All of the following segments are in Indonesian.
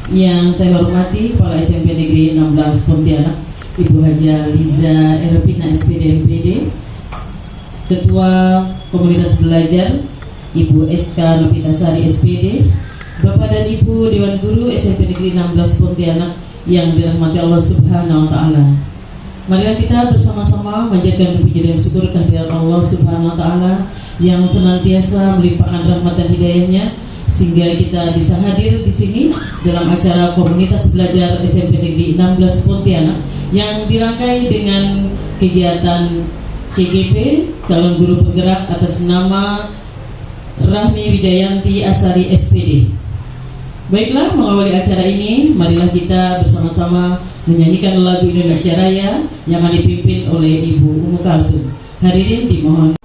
Yang saya hormati Kepala SMP Negeri 16 Pontianak, Ibu Haja Liza Erpina SPD MPD, Ketua Komunitas Belajar Ibu SK Novitasari SPD, Bapak dan Ibu Dewan Guru SMP Negeri 16 Pontianak yang dirahmati Allah Subhanahu wa Ta'ala. Marilah kita bersama-sama menjadikan puji dan syukur kehadirat Allah Subhanahu wa Ta'ala yang senantiasa melimpahkan rahmat dan hidayahnya, sehingga kita bisa hadir di sini dalam acara Komunitas Belajar SMP Negeri 16 Pontianak yang dirangkai dengan kegiatan CGP Calon Guru Penggerak atas nama Rahmi Wijayanti Asari SPD. Baiklah, mengawali acara ini, marilah kita bersama-sama menyanyikan lagu Indonesia Raya yang akan dipimpin oleh Ibu Umu Kalsum. Hadirin dimohon.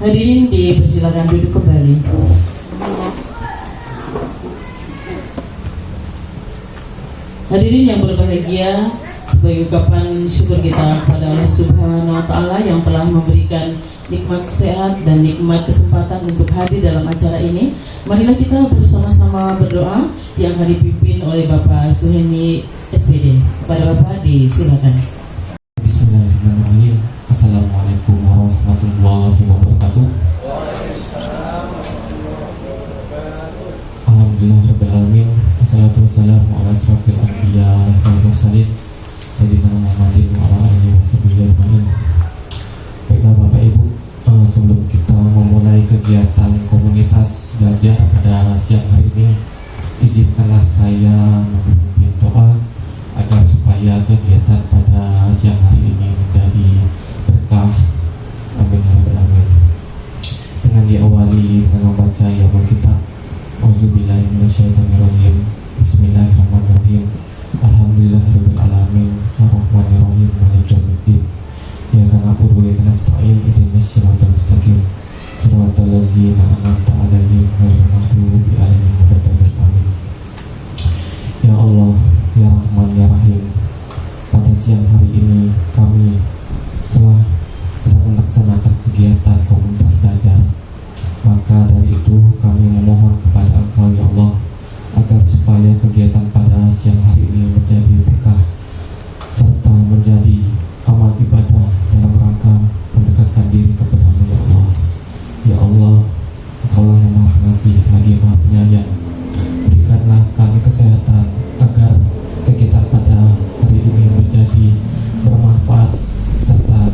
Hadirin dipersilakan duduk kembali. Hadirin yang berbahagia, sebagai ungkapan syukur kita kepada Allah Subhanahu wa Ta'ala yang telah memberikan nikmat sehat dan nikmat kesempatan untuk hadir dalam acara ini, marilah kita bersama-sama berdoa yang akan dipimpin oleh Bapak Suhemi SPD. Kepada Bapak disilakan. Bismillahirrahmanirrahim. Assalamualaikum warahmatullahi wabarakatuh. Alhamdulillahirrahmanirrahim. Wassalatu wassalamu ala asrofil anbiya wal mursalin Sayyidina Muhammadin wa ala alihi washabihi ajmain. Baiklah Bapak Ibu, sebelum kita memulai kegiatan komunitas belajar pada siang hari ini, izinkanlah saya memimpin doa agar supaya kegiatan pada siang hari ini menjadi berkah. Amin ya rabbal alamin. Dengan diawali dengan membaca ayat Alkitab. Auzubillahi minasyaitonirrajim. Bismillahirrahmanirrahim. Alhamdulillahirabbil alamin. Arrahmanirrahim. Maliki yaumiddin. Iyyaka na'budu wa iyyaka nasta'in. Ihdinas siratal mustaqim. Shiratal ladzina an'amta 'alaihim ghairil maghdubi 'alaihim waladdallin. Amin. Ya Allah, ya Rahman, ya Rahim, pada siang hari ini kami sedang melaksanakan kegiatan komunitas belajar. Maka dari itu kami memohon kepada Engkau ya Allah, agar supaya kegiatan pada siang hari ini menjadi berkah serta menjadi amal ibadah dalam rangka mendekatkan diri kepada-Mu ya Allah. Ya Allah, Engkaulah yang Maha Pengasih lagi Maha Penyayang. Berikanlah kami kesehatan agar kegiatan pada hari ini menjadi bermanfaat serta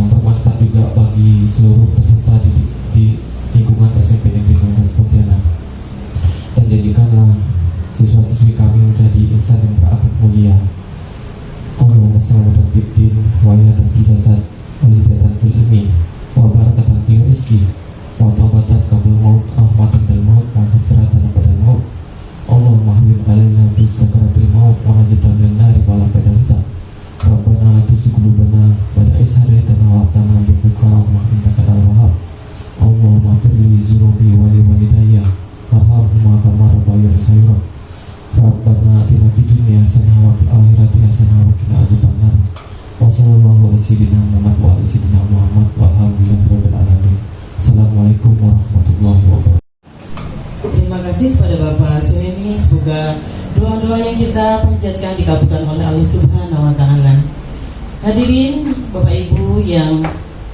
bermanfaat juga bagi seluruh peserta di lingkungan SMP Negeri 16 Pontianak, dan jadikanlah siswa-siswi kami menjadi insan yang berakhlak mulia. Allahumma shalli ala fiddin wa hayatan fil jasad wa zidatan fil ilmi wa barakatan fil rizqi wa taubatan qabla maut ahmatan dal maut wa maghfiratan pada maut. Allahumma hawwin alaina fi sakaratil maut wa najatan min nari wa la hisab. sayyidina Muhammad wa ala sayyidina Muhammad walhamdulillahirabbil alamin. Assalamualaikum warahmatullahi wabarakatuh. Terima kasih kepada Bapak Suhemi. Semoga doa-doa yang kita panjatkan dikabulkan oleh Allah Subhanahu wa taala. Hadirin Bapak Ibu yang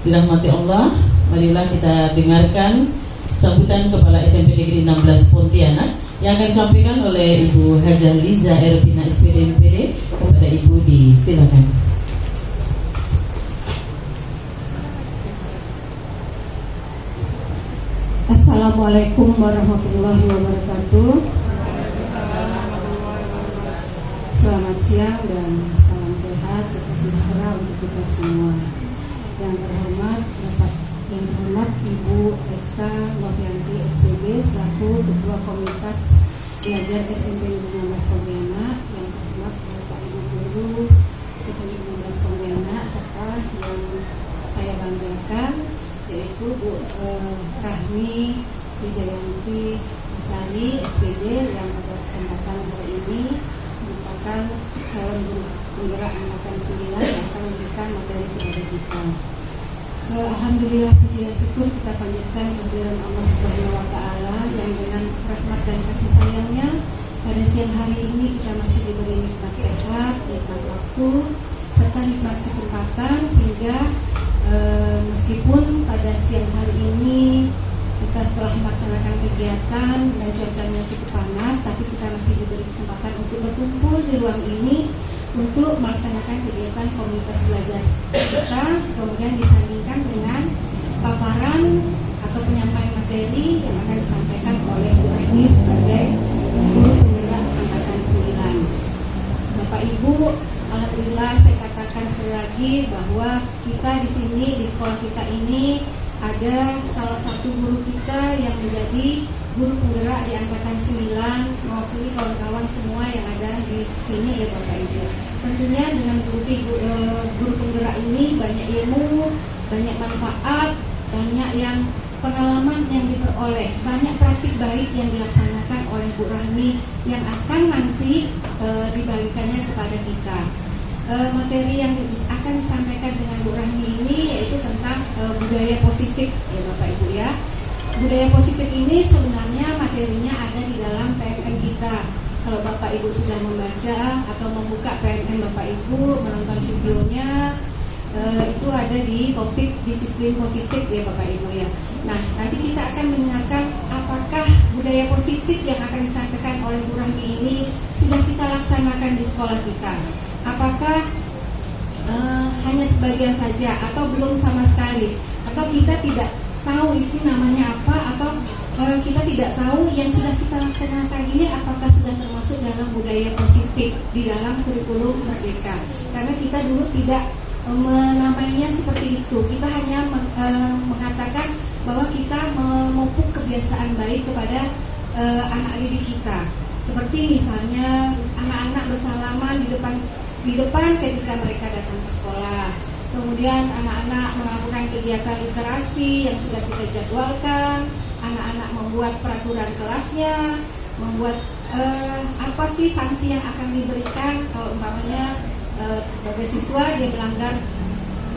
dirahmati Allah, marilah kita dengarkan sambutan Kepala SMP Negeri 16 Pontianak yang akan disampaikan oleh Ibu Hajah Liza Erpina SPD MPD. Kepada Ibu disilakan. Assalamualaikum warahmatullahi wabarakatuh. Selamat siang dan salam sehat serta sejahtera untuk kita semua. Yang terhormat Ibu Esta Wafianti SPD selaku Ketua Komunitas Belajar SMP 16 Pontianak, yang terhormat Bapak Ibu Guru SMP 16 Pontianak, serta yang saya banggakan yaitu Bu Rahmi Wijayanti Asari SPD yang pada kesempatan hari ini merupakan calon guru penggerak angkatan 9 yang akan memberikan materi kepada kita. Alhamdulillah, puji dan syukur kita panjatkan kehadiran Allah Subhanahu wa taala yang dengan rahmat dan kasih sayangnya pada siang hari ini kita masih diberi nikmat sehat, nikmat waktu serta nikmat kesempatan sehingga meskipun pada siang hari ini kita setelah melaksanakan kegiatan dan cuacanya cukup panas, tapi kita masih diberi kesempatan untuk berkumpul di ruang ini untuk melaksanakan kegiatan komunitas belajar kita, kemudian disandingkan dengan paparan atau penyampaian materi yang akan disampaikan oleh Bu Rahmi sebagai guru penggerak angkatan 9. Bapak Ibu, alhamdulillah saya katakan sekali lagi bahwa kita di sini di sekolah kita ini ada salah satu guru kita yang menjadi guru penggerak di angkatan 9 mewakili kawan-kawan semua yang ada di sini ya Bapak Ibu. Tentunya dengan mengikuti guru penggerak ini banyak ilmu, banyak manfaat, banyak yang pengalaman yang diperoleh, banyak praktik baik yang dilaksanakan oleh Bu Rahmi yang akan nanti dibagikannya kepada kita. Materi yang akan disampaikan dengan Bu Rahmi ini yaitu tentang budaya positif ya Bapak Ibu ya. Budaya positif ini sebenarnya materinya ada di dalam PMM kita. Kalau Bapak Ibu sudah membaca atau membuka PMM Bapak Ibu, menonton videonya, itu ada di topik disiplin positif ya Bapak Ibu ya. Nah, nanti kita akan mendengarkan apakah budaya positif yang akan disampaikan oleh Bu Rahmi ini sudah kita laksanakan di sekolah kita. Apakah hanya sebagian saja atau belum sama sekali, atau kita tidak tahu itu namanya apa, atau kita tidak tahu yang sudah kita laksanakan ini apakah sudah termasuk dalam budaya positif di dalam kurikulum Merdeka. Karena kita dulu tidak menamainya seperti itu. Kita hanya mengatakan bahwa kita memupuk kebiasaan baik kepada anak didik kita. Seperti misalnya anak-anak bersalaman di depan ketika mereka datang ke sekolah. Kemudian anak-anak melakukan kegiatan literasi yang sudah kita jadwalkan. Anak-anak membuat peraturan kelasnya, membuat apa sih sanksi yang akan diberikan kalau umpamanya sebagai siswa dia melanggar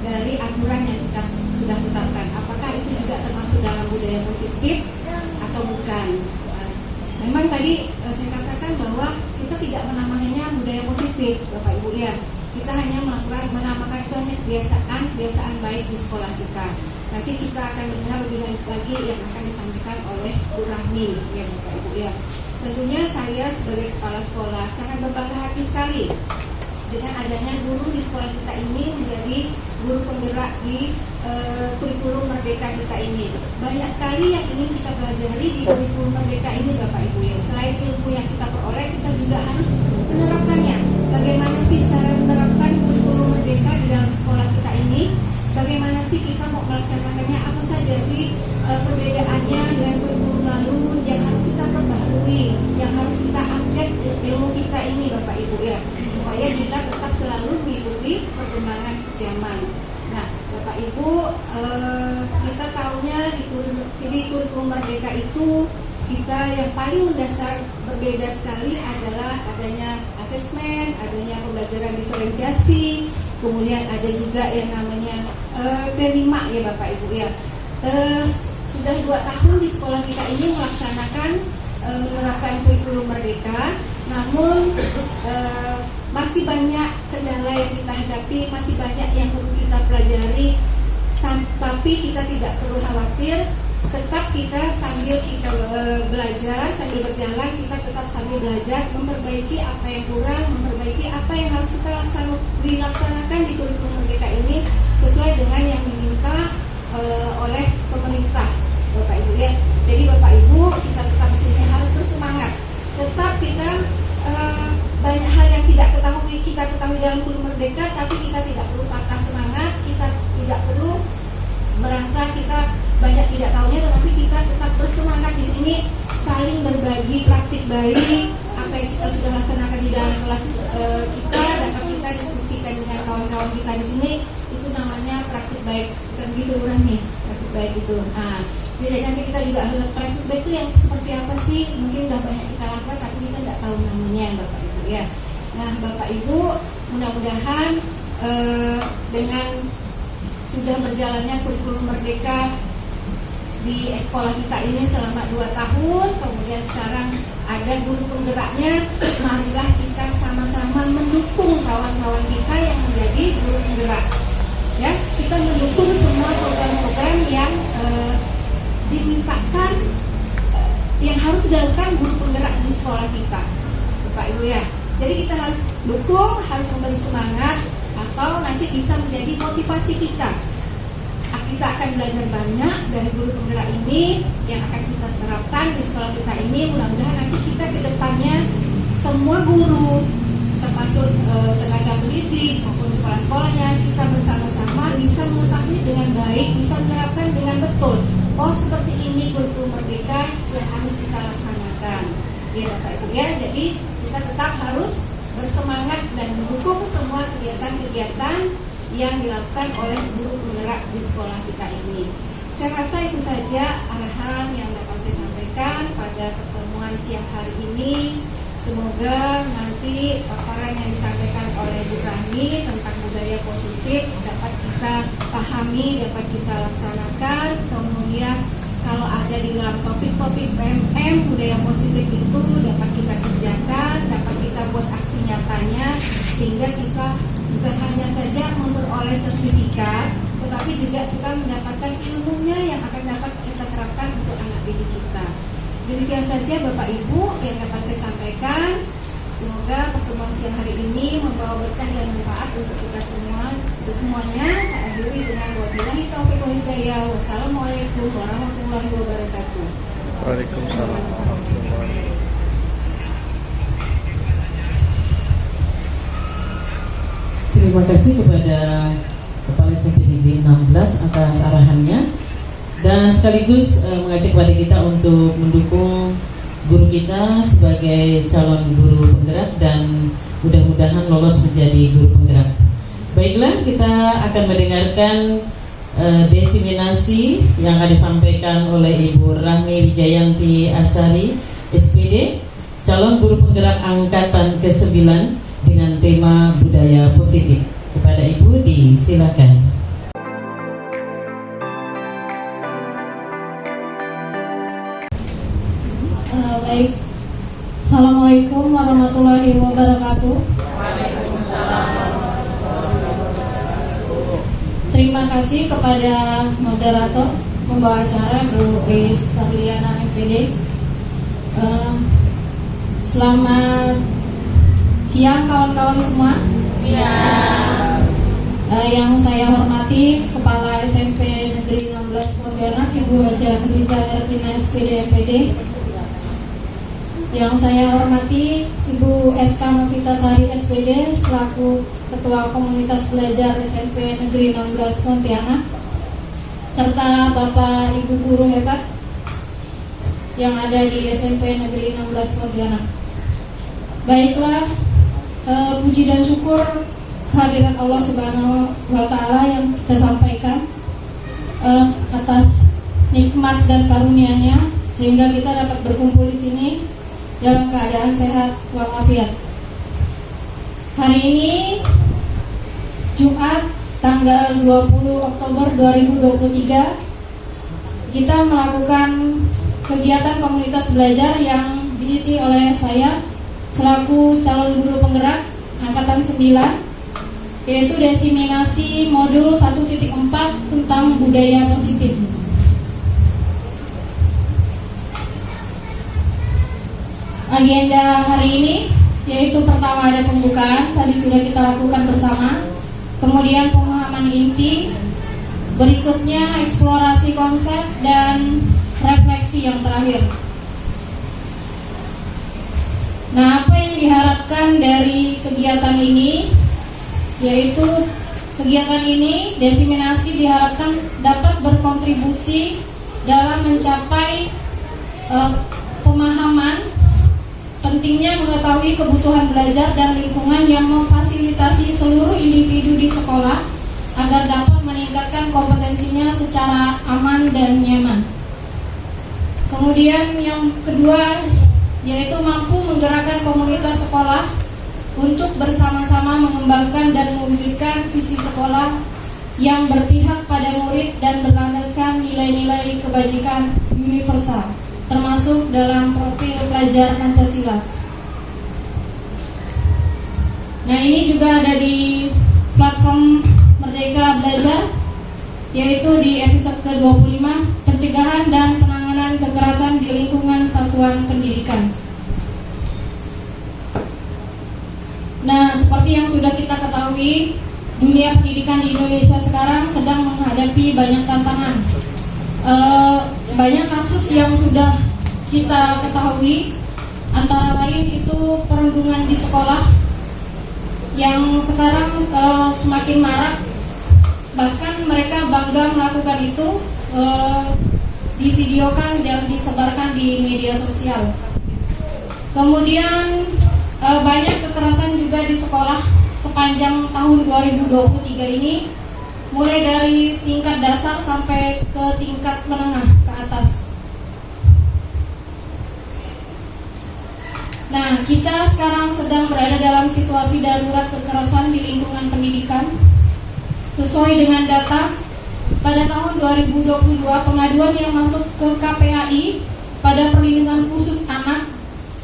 dari aturan yang kita sudah tetapkan. Apakah itu juga termasuk dalam budaya positif atau bukan? Memang tadi saya katakan bahwa kita tidak menamakannya budaya positif, Bapak Ibu ya. Kita hanya menamakan itu hanya kebiasaan baik di sekolah kita. Nanti kita akan mendengar lebih lanjut lagi yang akan disampaikan oleh Bu Rahmi ya Bapak Ibu ya. Tentunya saya sebagai kepala sekolah sangat berbangga hati sekali dengan adanya guru di sekolah kita ini menjadi guru penggerak di kurikulum Merdeka kita ini. Banyak sekali yang ingin kita pelajari di kurikulum Merdeka ini Bapak Ibu ya. Selain ilmu yang kita peroleh, kita juga harus menerapkannya. Bagaimana sih cara menerapkan kurikulum Merdeka di dalam sekolah kita ini? Bagaimana sih kita mau melaksanakannya? Apa saja sih perbedaannya dengan kurikulum lalu yang harus kita perbaharui, yang harus kita update ilmu kita ini Bapak Ibu ya, supaya kita tetap selalu mengikuti perkembangan zaman. Nah, Bapak Ibu, kita tahunya di kurikulum Merdeka itu kita yang paling mendasar berbeda sekali adalah adanya asesmen, adanya pembelajaran diferensiasi, kemudian ada juga yang namanya P5 ya Bapak Ibu ya. Sudah 2 tahun di sekolah kita ini melaksanakan menerapkan kurikulum merdeka, namun masih banyak kendala yang kita hadapi, masih banyak yang perlu kita pelajari, tapi kita tidak perlu khawatir. Tetap kita sambil kita belajar, sambil berjalan kita tetap sambil belajar, memperbaiki apa yang kurang, memperbaiki apa yang harus kita dilaksanakan di kurikulum merdeka ini sesuai dengan yang diminta oleh pemerintah, Bapak Ibu ya. Jadi Bapak Ibu, kita tetap di sini harus bersemangat. Tetap kita banyak hal yang kita ketahui dalam kurikulum merdeka, tapi kita tidak perlu patah semangat, kita tidak perlu merasa kita banyak tidak tahunya, tetapi kita tetap bersemangat di sini, saling berbagi praktik baik apa yang kita sudah laksanakan di dalam kelas kita, dapat kita diskusikan dengan kawan-kawan kita di sini. Itu namanya praktik baik, bukan gitu Rahmi, praktik baik itu. Nah, jadi nanti kita juga harus praktik baik itu yang seperti apa sih? Mungkin udah banyak kita lakukan, tapi kita tidak tahu namanya, Bapak Ibu ya. Nah, Bapak Ibu, mudah-mudahan dengan sudah berjalannya kurikulum merdeka di sekolah kita ini selama 2 tahun, kemudian sekarang ada guru penggeraknya, marilah kita sama-sama mendukung kawan-kawan kita yang menjadi guru penggerak. Ya, kita mendukung semua program-program yang dimintakan, yang harus dilakukan guru penggerak di sekolah kita, Bapak Ibu ya. Jadi kita harus dukung, harus memberi semangat, atau nanti bisa menjadi motivasi kita. Kita akan belajar banyak dari guru penggerak ini yang akan kita terapkan di sekolah kita ini. Mudah-mudahan nanti kita ke depannya semua guru, termasuk tenaga pendidik maupun kepala sekolahnya, kita bersama-sama bisa mengetahui dengan baik, bisa menerapkan dengan betul. Oh, seperti ini kurikulum merdeka yang harus kita laksanakan. Ya Bapak Ibu ya, jadi kita tetap harus bersemangat dan mendukung semua kegiatan-kegiatan yang dilakukan oleh guru penggerak di sekolah kita ini. Saya rasa itu saja arahan yang dapat saya sampaikan pada pertemuan siang hari ini. Semoga nanti paparan yang disampaikan oleh Bu Rahmi tentang budaya positif dapat kita pahami, dapat kita laksanakan. Kemudian kalau ada di dalam topik-topik PMM budaya positif itu dapat kita kerjakan, dapat kita buat aksi nyatanya, sehingga kita bukan hanya saja memperoleh sertifikat, tetapi juga kita mendapatkan ilmunya yang akan dapat kita terapkan untuk anak didik kita. Demikian saja Bapak Ibu yang dapat saya sampaikan. Semoga pertemuan siang hari ini membawa berkah dan manfaat untuk kita semua. Untuk semuanya saya akhiri dengan wabillahi taufiq wal hidayah. Wassalamualaikum warahmatullahi wabarakatuh. Waalaikumsalam warahmatullahi wabarakatuh. Terima kasih kepada Kepala SMP Negeri 16 atas arahannya dan sekaligus mengajak kepada kita untuk mendukung guru kita sebagai calon guru penggerak dan mudah-mudahan lolos menjadi guru penggerak. Baiklah, kita akan mendengarkan diseminasi yang akan disampaikan oleh Ibu Rahmi Wijayanti Asari, SPD, calon guru penggerak angkatan ke-9 dengan tema budaya positif. Kepada Ibu disilakan. Baik. Assalamualaikum warahmatullahi wabarakatuh. Terima kasih kepada moderator pembawa acara Bu Is Tadliana MPD. Selamat siang kawan-kawan semua. Yang saya hormati Kepala SMP Negeri 16 Pontianak Ibu Hajah Riza Erpina SPD MPD. Yang saya hormati Ibu SK Novitasari SPD selaku Ketua Komunitas Belajar SMP Negeri 16 Pontianak, serta Bapak Ibu guru hebat yang ada di SMP Negeri 16 Pontianak. Baiklah, puji dan syukur kehadiran Allah Subhanahu wa Ta'ala yang kita sampaikan atas nikmat dan karunia-Nya sehingga kita dapat berkumpul di sini dalam keadaan sehat walafiat. Hari ini Jumat tanggal 20 Oktober 2023 kita melakukan kegiatan komunitas belajar yang diisi oleh saya selaku calon guru penggerak angkatan 9, yaitu diseminasi modul 1.4 tentang budaya positif. Agenda hari ini yaitu pertama ada pembukaan, tadi sudah kita lakukan bersama. Kemudian pemahaman inti, berikutnya eksplorasi konsep dan refleksi yang terakhir. Nah, apa yang diharapkan dari kegiatan ini? Yaitu kegiatan ini, diseminasi diharapkan dapat berkontribusi dalam mencapai pemahaman pentingnya mengetahui kebutuhan belajar dan lingkungan yang memfasilitasi seluruh individu di sekolah agar dapat meningkatkan kompetensinya secara aman dan nyaman. Kemudian yang kedua yaitu mampu menggerakkan komunitas sekolah untuk bersama-sama mengembangkan dan mewujudkan visi sekolah yang berpihak pada murid dan berlandaskan nilai-nilai kebajikan universal, termasuk dalam profil pelajar Pancasila. Nah, ini juga ada di platform Merdeka Belajar, yaitu di episode ke-25, pencegahan dan penanganan kekerasan di lingkungan satuan pendidikan. Nah, seperti yang sudah kita ketahui, dunia pendidikan di Indonesia sekarang sedang menghadapi banyak tantangan. Banyak kasus yang sudah kita ketahui, antara lain itu perundungan di sekolah yang sekarang semakin marak. Bahkan mereka bangga melakukan itu, divideokan dan disebarkan di media sosial. Kemudian banyak kekerasan juga di sekolah sepanjang tahun 2023 ini, mulai dari tingkat dasar sampai ke tingkat menengah ke atas. Nah, kita sekarang sedang berada dalam situasi darurat kekerasan di lingkungan pendidikan. Sesuai dengan data, pada tahun 2022 pengaduan yang masuk ke KPAI pada perlindungan khusus anak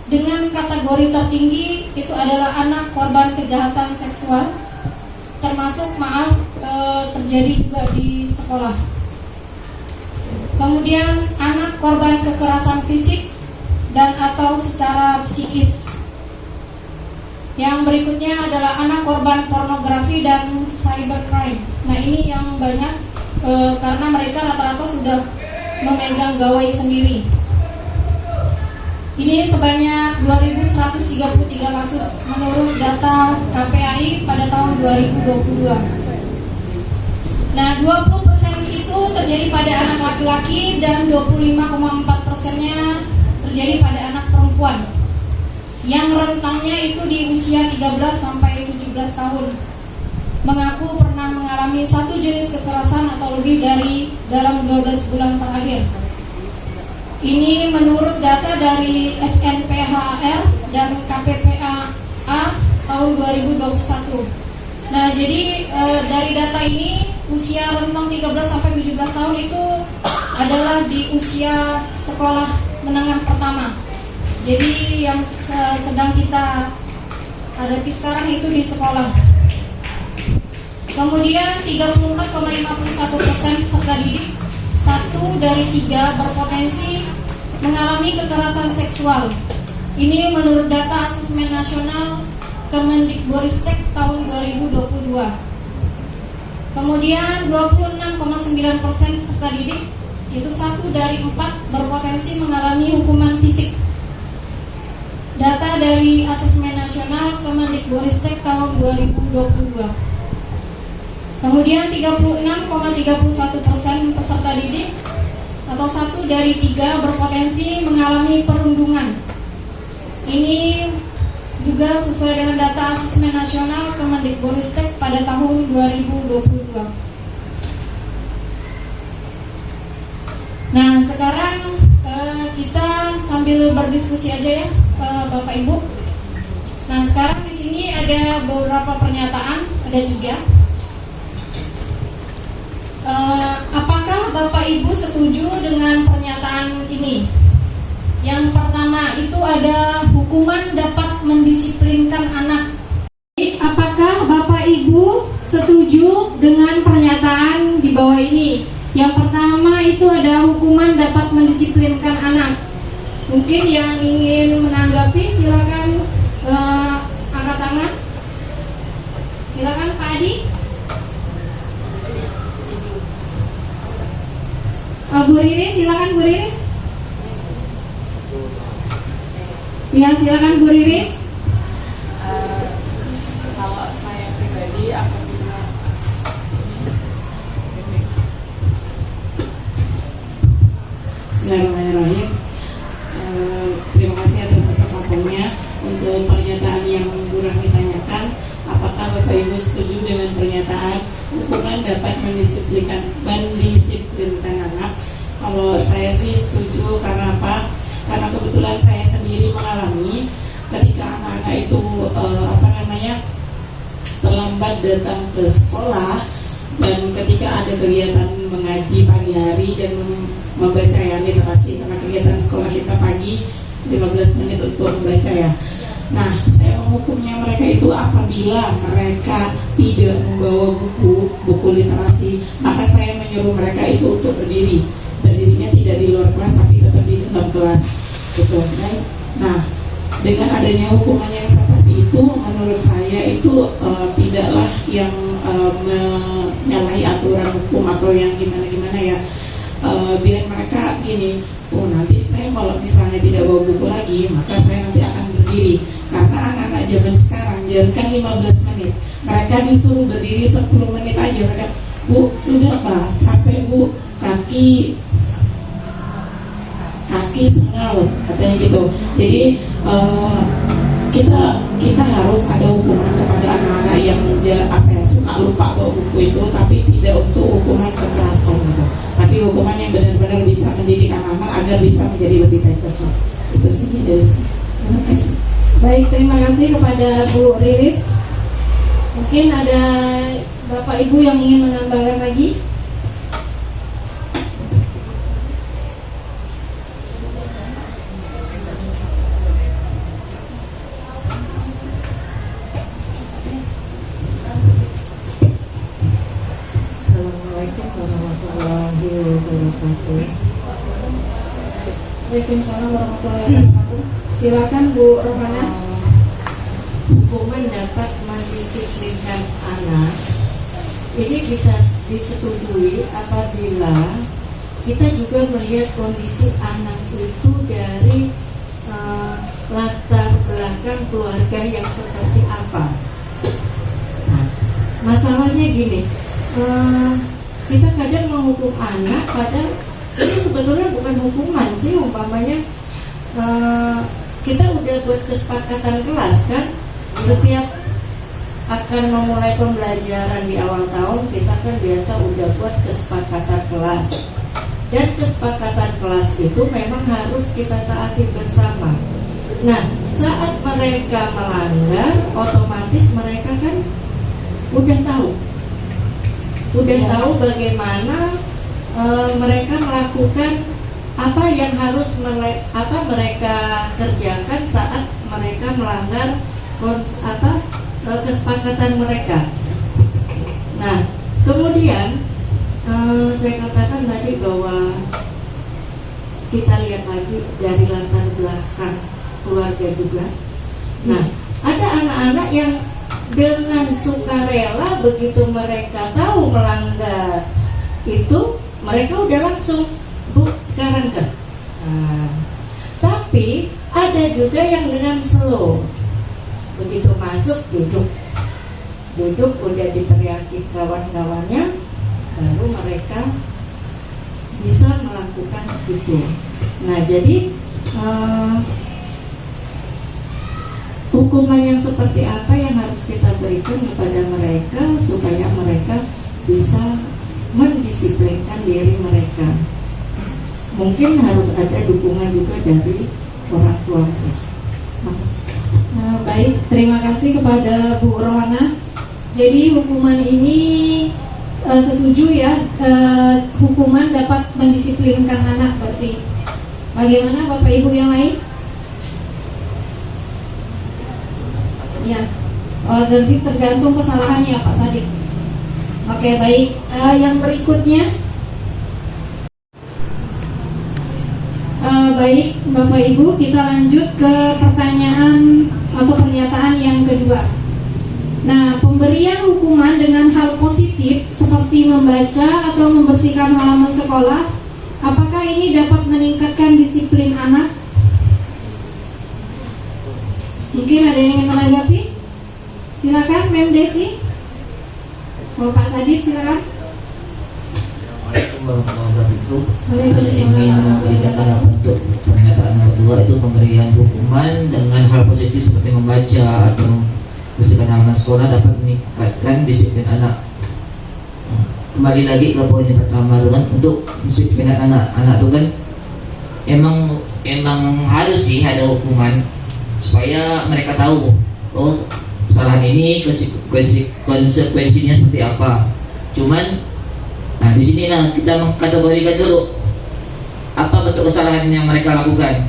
dengan kategori tertinggi itu adalah anak korban kejahatan seksual, termasuk terjadi juga di sekolah. Kemudian anak korban kekerasan fisik dan atau secara psikis. Yang berikutnya adalah anak korban pornografi dan cybercrime. Nah, ini yang banyak karena mereka rata-rata sudah memegang gawai sendiri. Ini sebanyak 2.133 kasus menurut data KPAI pada tahun 2022. Nah, 20% itu terjadi pada anak laki-laki dan 25,4%-nya terjadi pada anak perempuan. Yang rentangnya itu di usia 13 sampai 17 tahun. Mengaku pernah mengalami satu jenis kekerasan atau lebih dalam 12 bulan terakhir. Ini menurut data dari SNPHR dan KPPAA tahun 2021. Nah, jadi dari data ini usia rentang 13 sampai 17 tahun itu adalah di usia sekolah menengah pertama. Jadi yang sedang kita hadapi sekarang itu di sekolah. Kemudian 34,51% peserta didik, 1 dari 3 berpotensi mengalami kekerasan seksual. Ini menurut data Asesmen Nasional Kemendikbudristek tahun 2022. Kemudian 26,9% peserta didik, itu 1 dari 4 berpotensi mengalami hukuman fisik. Data dari Asesmen Nasional Kemendikbudristek tahun 2022. Kemudian 36,31% peserta didik atau 1 dari 3 berpotensi mengalami perundungan. Ini juga sesuai dengan data Asesmen Nasional Kemendikbudristek pada tahun 2022. Nah, sekarang kita sambil berdiskusi aja ya, Bapak Ibu. Nah, sekarang di sini ada beberapa pernyataan, ada 3. ini. Yang pertama itu ada hukuman dapat mendisiplinkan anak. Apakah Bapak Ibu setuju dengan pernyataan di bawah ini? Yang pertama itu ada hukuman dapat mendisiplinkan anak. Mungkin yang ingin menanggapi silakan angkat tangan. Silakan Pak Adi. Bu Riris, silakan Bu Riris. Ya, silakan Bu Riris. Kalau saya pribadi apabila Bismillahirrahmanirrahim. Terima kasih atas kesempatannya untuk pernyataan yang Bu Rahmi tanyakan. Apakah Bapak Ibu setuju dengan pernyataan hukuman dapat mendisiplinkan anak? Kalau saya sih setuju, karena apa? Karena kebetulan saya sendiri mengalami ketika anak-anak itu terlambat datang ke sekolah, dan ketika ada kegiatan mengaji pagi hari dan membaca ya literasi, karena kegiatan sekolah kita pagi 15 menit untuk membaca ya. Nah, saya menghukumnya mereka itu apabila mereka tidak membawa buku literasi, maka saya menyuruh mereka itu untuk berdirinya tidak di luar kelas tapi tetap di dalam kelas, gitu. Nah, dengan adanya hukuman yang seperti itu, menurut saya itu tidaklah yang menyalahi aturan hukum atau yang gimana ya. Biar mereka gini, oh nanti saya kalau misalnya tidak bawa buku lagi, maka saya nanti akan berdiri. Karena anak-anak zaman sekarang jangankan 15 menit, mereka disuruh berdiri 10 menit aja. Mereka, Bu, sudah Pak, capek Bu, kaki sengal, katanya gitu. Jadi kita harus ada hukuman kepada anak-anak yang suka lupa bawa buku itu, tapi tidak untuk hukuman kekerasan gitu. Tapi hukuman yang benar-benar bisa mendidik anak-anak agar bisa menjadi lebih baik lagi. Itu sih dari saya. Terima kasih. Baik, terima kasih kepada Bu Riris. Mungkin ada Bapak Ibu yang ingin menambahkan lagi. Assalamualaikum warahmatullahi wabarakatuh. Waalaikumsalam warahmatullahi wabarakatuh. Silakan Bu Rohana. Hukuman dapat mendisiplinkan anak ini bisa disetujui apabila kita juga melihat kondisi anak itu dari latar belakang keluarga yang seperti apa. Nah, masalahnya gini, kita kadang menghukum anak, padahal ini sebetulnya bukan hukuman sih. Umpamanya kita udah buat kesepakatan kelas kan, setiap akan memulai pembelajaran di awal tahun kita kan biasa udah buat kesepakatan kelas, dan kesepakatan kelas itu memang harus kita taati bersama. Nah, saat mereka melanggar, otomatis mereka kan udah tahu bagaimana mereka melakukan apa yang harus mereka kerjakan saat mereka melanggar kesepakatan mereka. Nah, kemudian saya katakan tadi bahwa kita lihat lagi dari latar belakang keluarga juga. Nah, ada anak-anak yang dengan sukarela begitu mereka tahu melanggar itu, mereka udah langsung, Bu, sekarang kan. Nah, tapi ada juga yang dengan slow, begitu masuk duduk udah diteriaki kawan-kawannya, baru mereka bisa melakukan itu. Nah, jadi hukuman yang seperti apa yang harus kita berikan kepada mereka supaya mereka bisa mendisiplinkan diri mereka. Mungkin harus ada dukungan juga dari orang tua. Baik, terima kasih kepada Bu Rohana. Jadi hukuman ini setuju ya, hukuman dapat mendisiplinkan anak berarti. Bagaimana Bapak Ibu yang lain? Ya, jadi tergantung kesalahannya Pak Sadik. Oke, baik. Yang berikutnya, baik Bapak Ibu, kita lanjut ke pertanyaan atau pernyataan yang kedua. Nah, pemberian hukuman dengan hal positif seperti membaca atau membersihkan halaman sekolah, apakah ini dapat meningkatkan disiplin anak? Mungkin ada yang ingin menanggapi? Silakan, Mem Desi. Pak Sadid, silakan. Assalamualaikum warahmatullahi wabarakatuh. Waalaikumsalam. Saya ingin memberikan tanggapan untuk pernyataan nomor 2, itu pemberian hukuman dengan hal positif seperti membaca atau membersihkan halaman sekolah dapat meningkatkan disiplin anak. Kembali lagi ke poin yang pertama itu kan, untuk disiplin anak itu kan emang harus sih ada hukuman supaya mereka tahu oh kesalahan ini konsekuensinya seperti apa. Cuman nah di sinilah kita mengkategorikan dulu apa bentuk kesalahan yang mereka lakukan.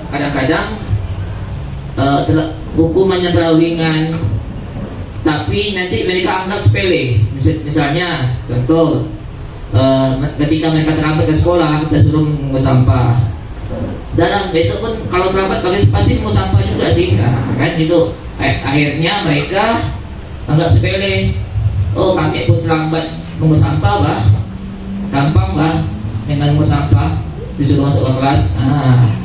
Kadang-kadang hukumannya terlalu ringan, tapi nanti mereka anggap sepele. Misalnya contoh, ketika mereka terlambat ke sekolah, kita suruh mengungut sampah. Dalam besok pun kalau terlambat pasti mengungut sampah juga sih, nah, kan gitu. Akhirnya mereka anggap sepele. Oh, kami pun terlambat mengungut sampah, bah. Gampang, bah, dengan mengungut sampah disuruh masuk ke kelas. Nah,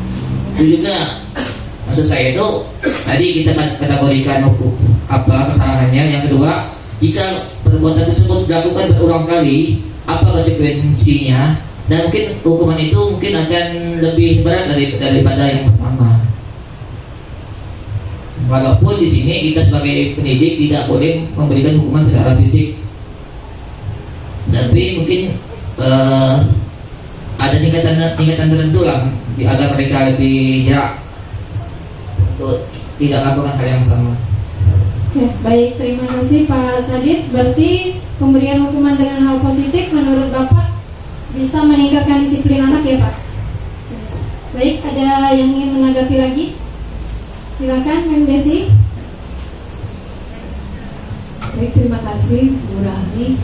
itu juga maksud saya itu tadi kita kategorikan apa kesalahannya. Yang kedua, jika perbuatan tersebut dilakukan berulang kali, apa konsekuensinya, dan mungkin hukuman itu mungkin akan lebih berat daripada yang pertama. Walaupun di sini kita sebagai pendidik tidak boleh memberikan hukuman secara fisik, tapi mungkin ada tingkatan tertentu lah agar mereka lebih jarak untuk tidak melakukan hal yang sama. Oke, baik, terima kasih Pak Sadid. Berarti pemberian hukuman dengan hal positif menurut Bapak bisa meningkatkan disiplin anak ya Pak? Baik, ada yang ingin menanggapi lagi? Silakan, Mem Desi. Baik, terima kasih Bu Rahmi.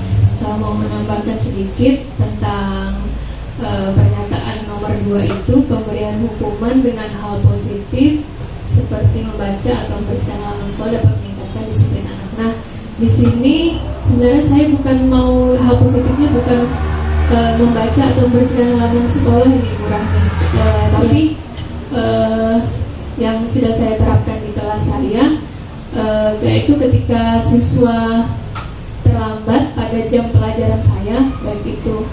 Mau menambahkan sedikit tentang pernyataan nomor 2 itu, pemberian hukuman dengan hal positif seperti membaca atau membersihkan halaman sekolah dapat meningkatkan disiplin anak. Nah, di sini sebenarnya saya bukan mau hal positifnya bukan membaca atau membersihkan halaman sekolah ini Bu Rahmi, tapi yang sudah saya terapkan di kelas saya, yaitu ketika siswa terlambat pada jam pelajaran saya, baik itu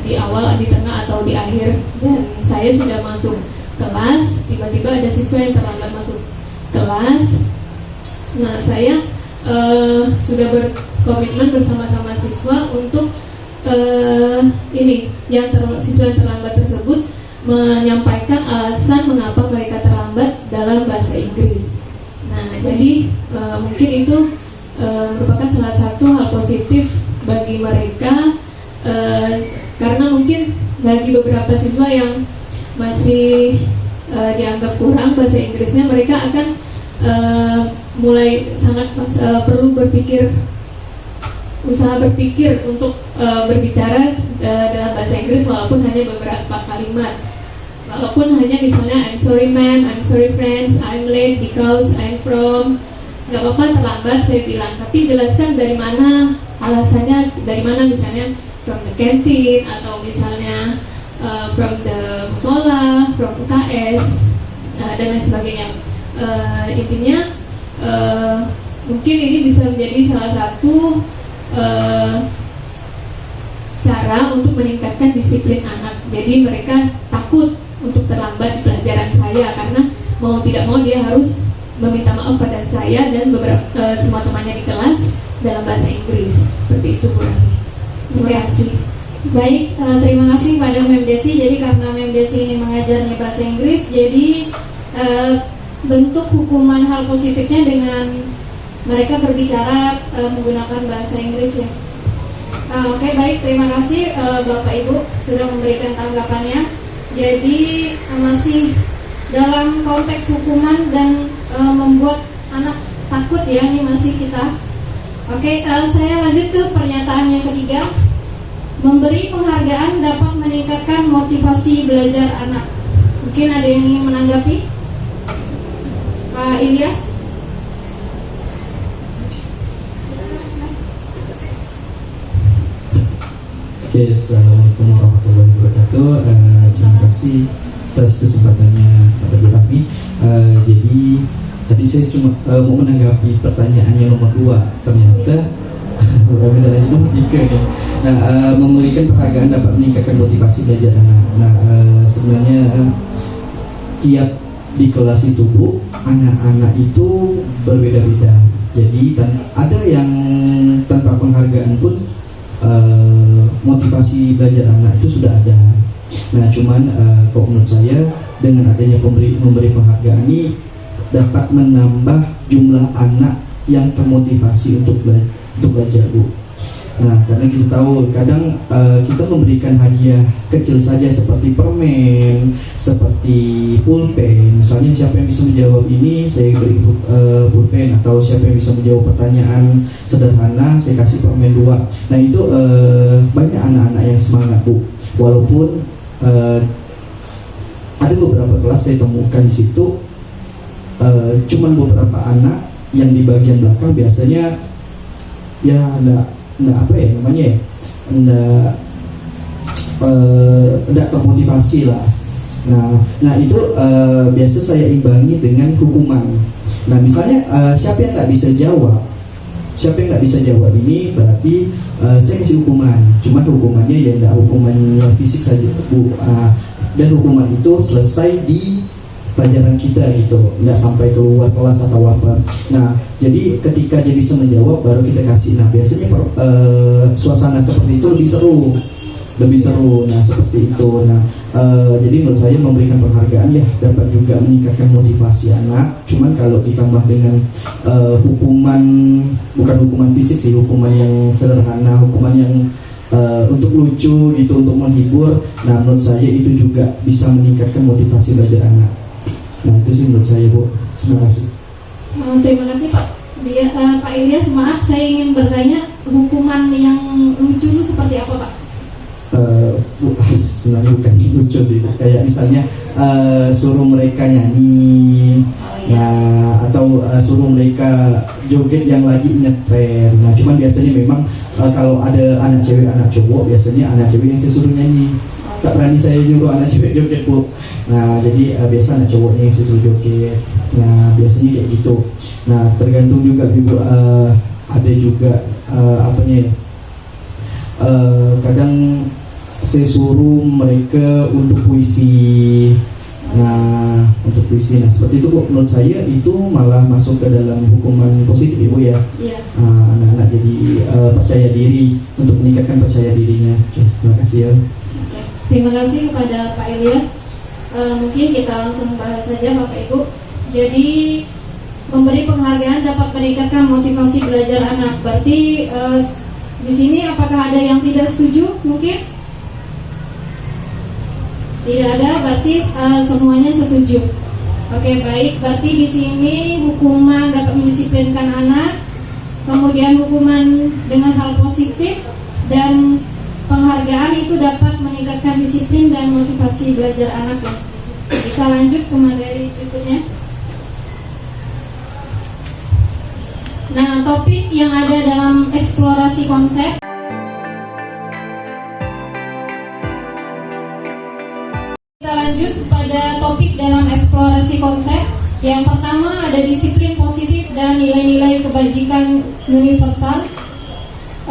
di awal, di tengah atau di akhir, dan saya sudah masuk kelas, tiba-tiba ada siswa yang terlambat masuk kelas. Nah, saya sudah berkomitmen bersama-sama siswa untuk siswa yang terlambat tersebut menyampaikan alasan mengapa mereka terlambat dalam bahasa Inggris. Nah, jadi mungkin itu merupakan salah satu hal positif bagi mereka, karena mungkin bagi beberapa siswa yang masih dianggap kurang bahasa Inggrisnya, mereka akan mulai sangat perlu usaha berpikir untuk berbicara dalam bahasa Inggris, walaupun hanya beberapa kalimat, walaupun hanya misalnya I'm sorry ma'am, I'm sorry friends, I'm late because I'm from, nggak apa-apa terlambat saya bilang, tapi jelaskan dari mana alasannya, dari mana, misalnya from the canteen, atau misalnya from the musola, from UKS, dan lain sebagainya. Intinya mungkin ini bisa menjadi salah satu cara untuk meningkatkan disiplin anak. Jadi mereka takut untuk terlambat di pelajaran saya, karena mau tidak mau dia harus meminta maaf pada saya dan beberapa semua temannya di kelas dalam bahasa Inggris. Seperti itu Bu Rani. Terima kasih. Baik, terima kasih pada Mem Desi. Jadi karena Mem Desi ini mengajarnya bahasa Inggris, jadi bentuk hukuman hal positifnya dengan mereka berbicara menggunakan bahasa Inggris ya. Oke, baik, terima kasih Bapak Ibu sudah memberikan tanggapannya. Jadi masih dalam konteks hukuman dan membuat anak takut ya, ini masih kita. Oke, saya lanjut ke pernyataan yang ketiga. Memberi penghargaan dapat meningkatkan motivasi belajar anak. Mungkin ada yang ingin menanggapi? Pak Ilyas? Oke, assalamualaikum warahmatullahi wabarakatuh. Terima kasih atas kesempatannya Pak Kami. Jadi tadi saya cuma mau menanggapi pertanyaan yang nomor 2. Ternyata benar nomor 3 nih. Nah, memberikan penghargaan dapat meningkatkan motivasi belajar anak. Nah, sebenarnya tiap di kelas itu Bu, anak-anak itu berbeda-beda. Jadi ada yang tanpa penghargaan pun motivasi belajar anak itu sudah ada. Nah, cuman kalau menurut saya dengan adanya memberi penghargaan ini dapat menambah jumlah anak yang termotivasi untuk belajar Bu. Nah, karena kita tahu kadang kita memberikan hadiah kecil saja seperti permen, seperti pulpen. Misalnya siapa yang bisa menjawab ini, saya beri pulpen, atau siapa yang bisa menjawab pertanyaan sederhana, saya kasih permen 2. Nah, itu banyak anak-anak yang semangat Bu. Walaupun ada beberapa kelas saya temukan di situ, cuman beberapa anak yang di bagian belakang biasanya ya enggak apa ya namanya ya, enggak termotivasi lah. Nah itu biasa saya imbangi dengan hukuman. Nah, misalnya siapa yang nggak bisa jawab ini berarti saya kasih hukuman. Cuma hukumannya ya enggak hukuman yang fisik saja Bu. Dan hukuman itu selesai di pelajaran kita gitu, nggak sampai keluar kelas atau apa. Nah, jadi ketika dia bisa menjawab baru kita kasih. Nah, biasanya suasana seperti itu lebih seru. Nah, seperti itu. Nah, jadi menurut saya memberikan penghargaan ya dapat juga meningkatkan motivasi anak. Cuman kalau ditambah dengan hukuman, bukan hukuman fisik sih, hukuman yang sederhana, hukuman yang untuk lucu gitu, untuk menghibur. Nah, menurut saya itu juga bisa meningkatkan motivasi belajar anak. Nah, itu sih menurut saya Bu. Terima kasih. Terima kasih Pak. Pak Ilyas, maaf saya ingin bertanya, hukuman yang lucu itu seperti apa Pak? Bu, sebenarnya bukan lucu sih. Kayak misalnya suruh mereka nyanyi, nah, atau suruh mereka joget yang lagi ngetren. Nah, cuman biasanya memang kalau ada anak cewek anak cowok, biasanya anak cewek yang saya suruh nyanyi. Tak berani saya nyuruh anak cewek joget Bu. Nah, jadi biasa anak cowoknya yang saya suruh joget. Nah, biasanya kayak gitu. Nah, tergantung juga Bu, ada juga kadang saya suruh mereka untuk puisi. Nah, untuk puisi. Nah, seperti itu Bu. Menurut saya itu malah masuk ke dalam hukuman positif Bu ya. Iya. Anak-anak jadi percaya diri, untuk meningkatkan percaya dirinya. Oke, terima kasih ya. Terima kasih kepada Pak Ilyas. Mungkin kita langsung bahas saja Bapak Ibu. Jadi memberi penghargaan dapat meningkatkan motivasi belajar anak. Berarti di sini apakah ada yang tidak setuju? Mungkin tidak ada. Berarti semuanya setuju. Oke, baik. Berarti di sini hukuman dapat mendisiplinkan anak, kemudian hukuman dengan hal positif, dan penghargaan itu dapat meningkatkan disiplin dan motivasi belajar anak ya. Kita lanjut ke materi berikutnya. Nah, topik yang ada dalam eksplorasi konsep. Kita lanjut pada topik dalam eksplorasi konsep. Yang pertama ada disiplin positif dan nilai-nilai kebajikan universal.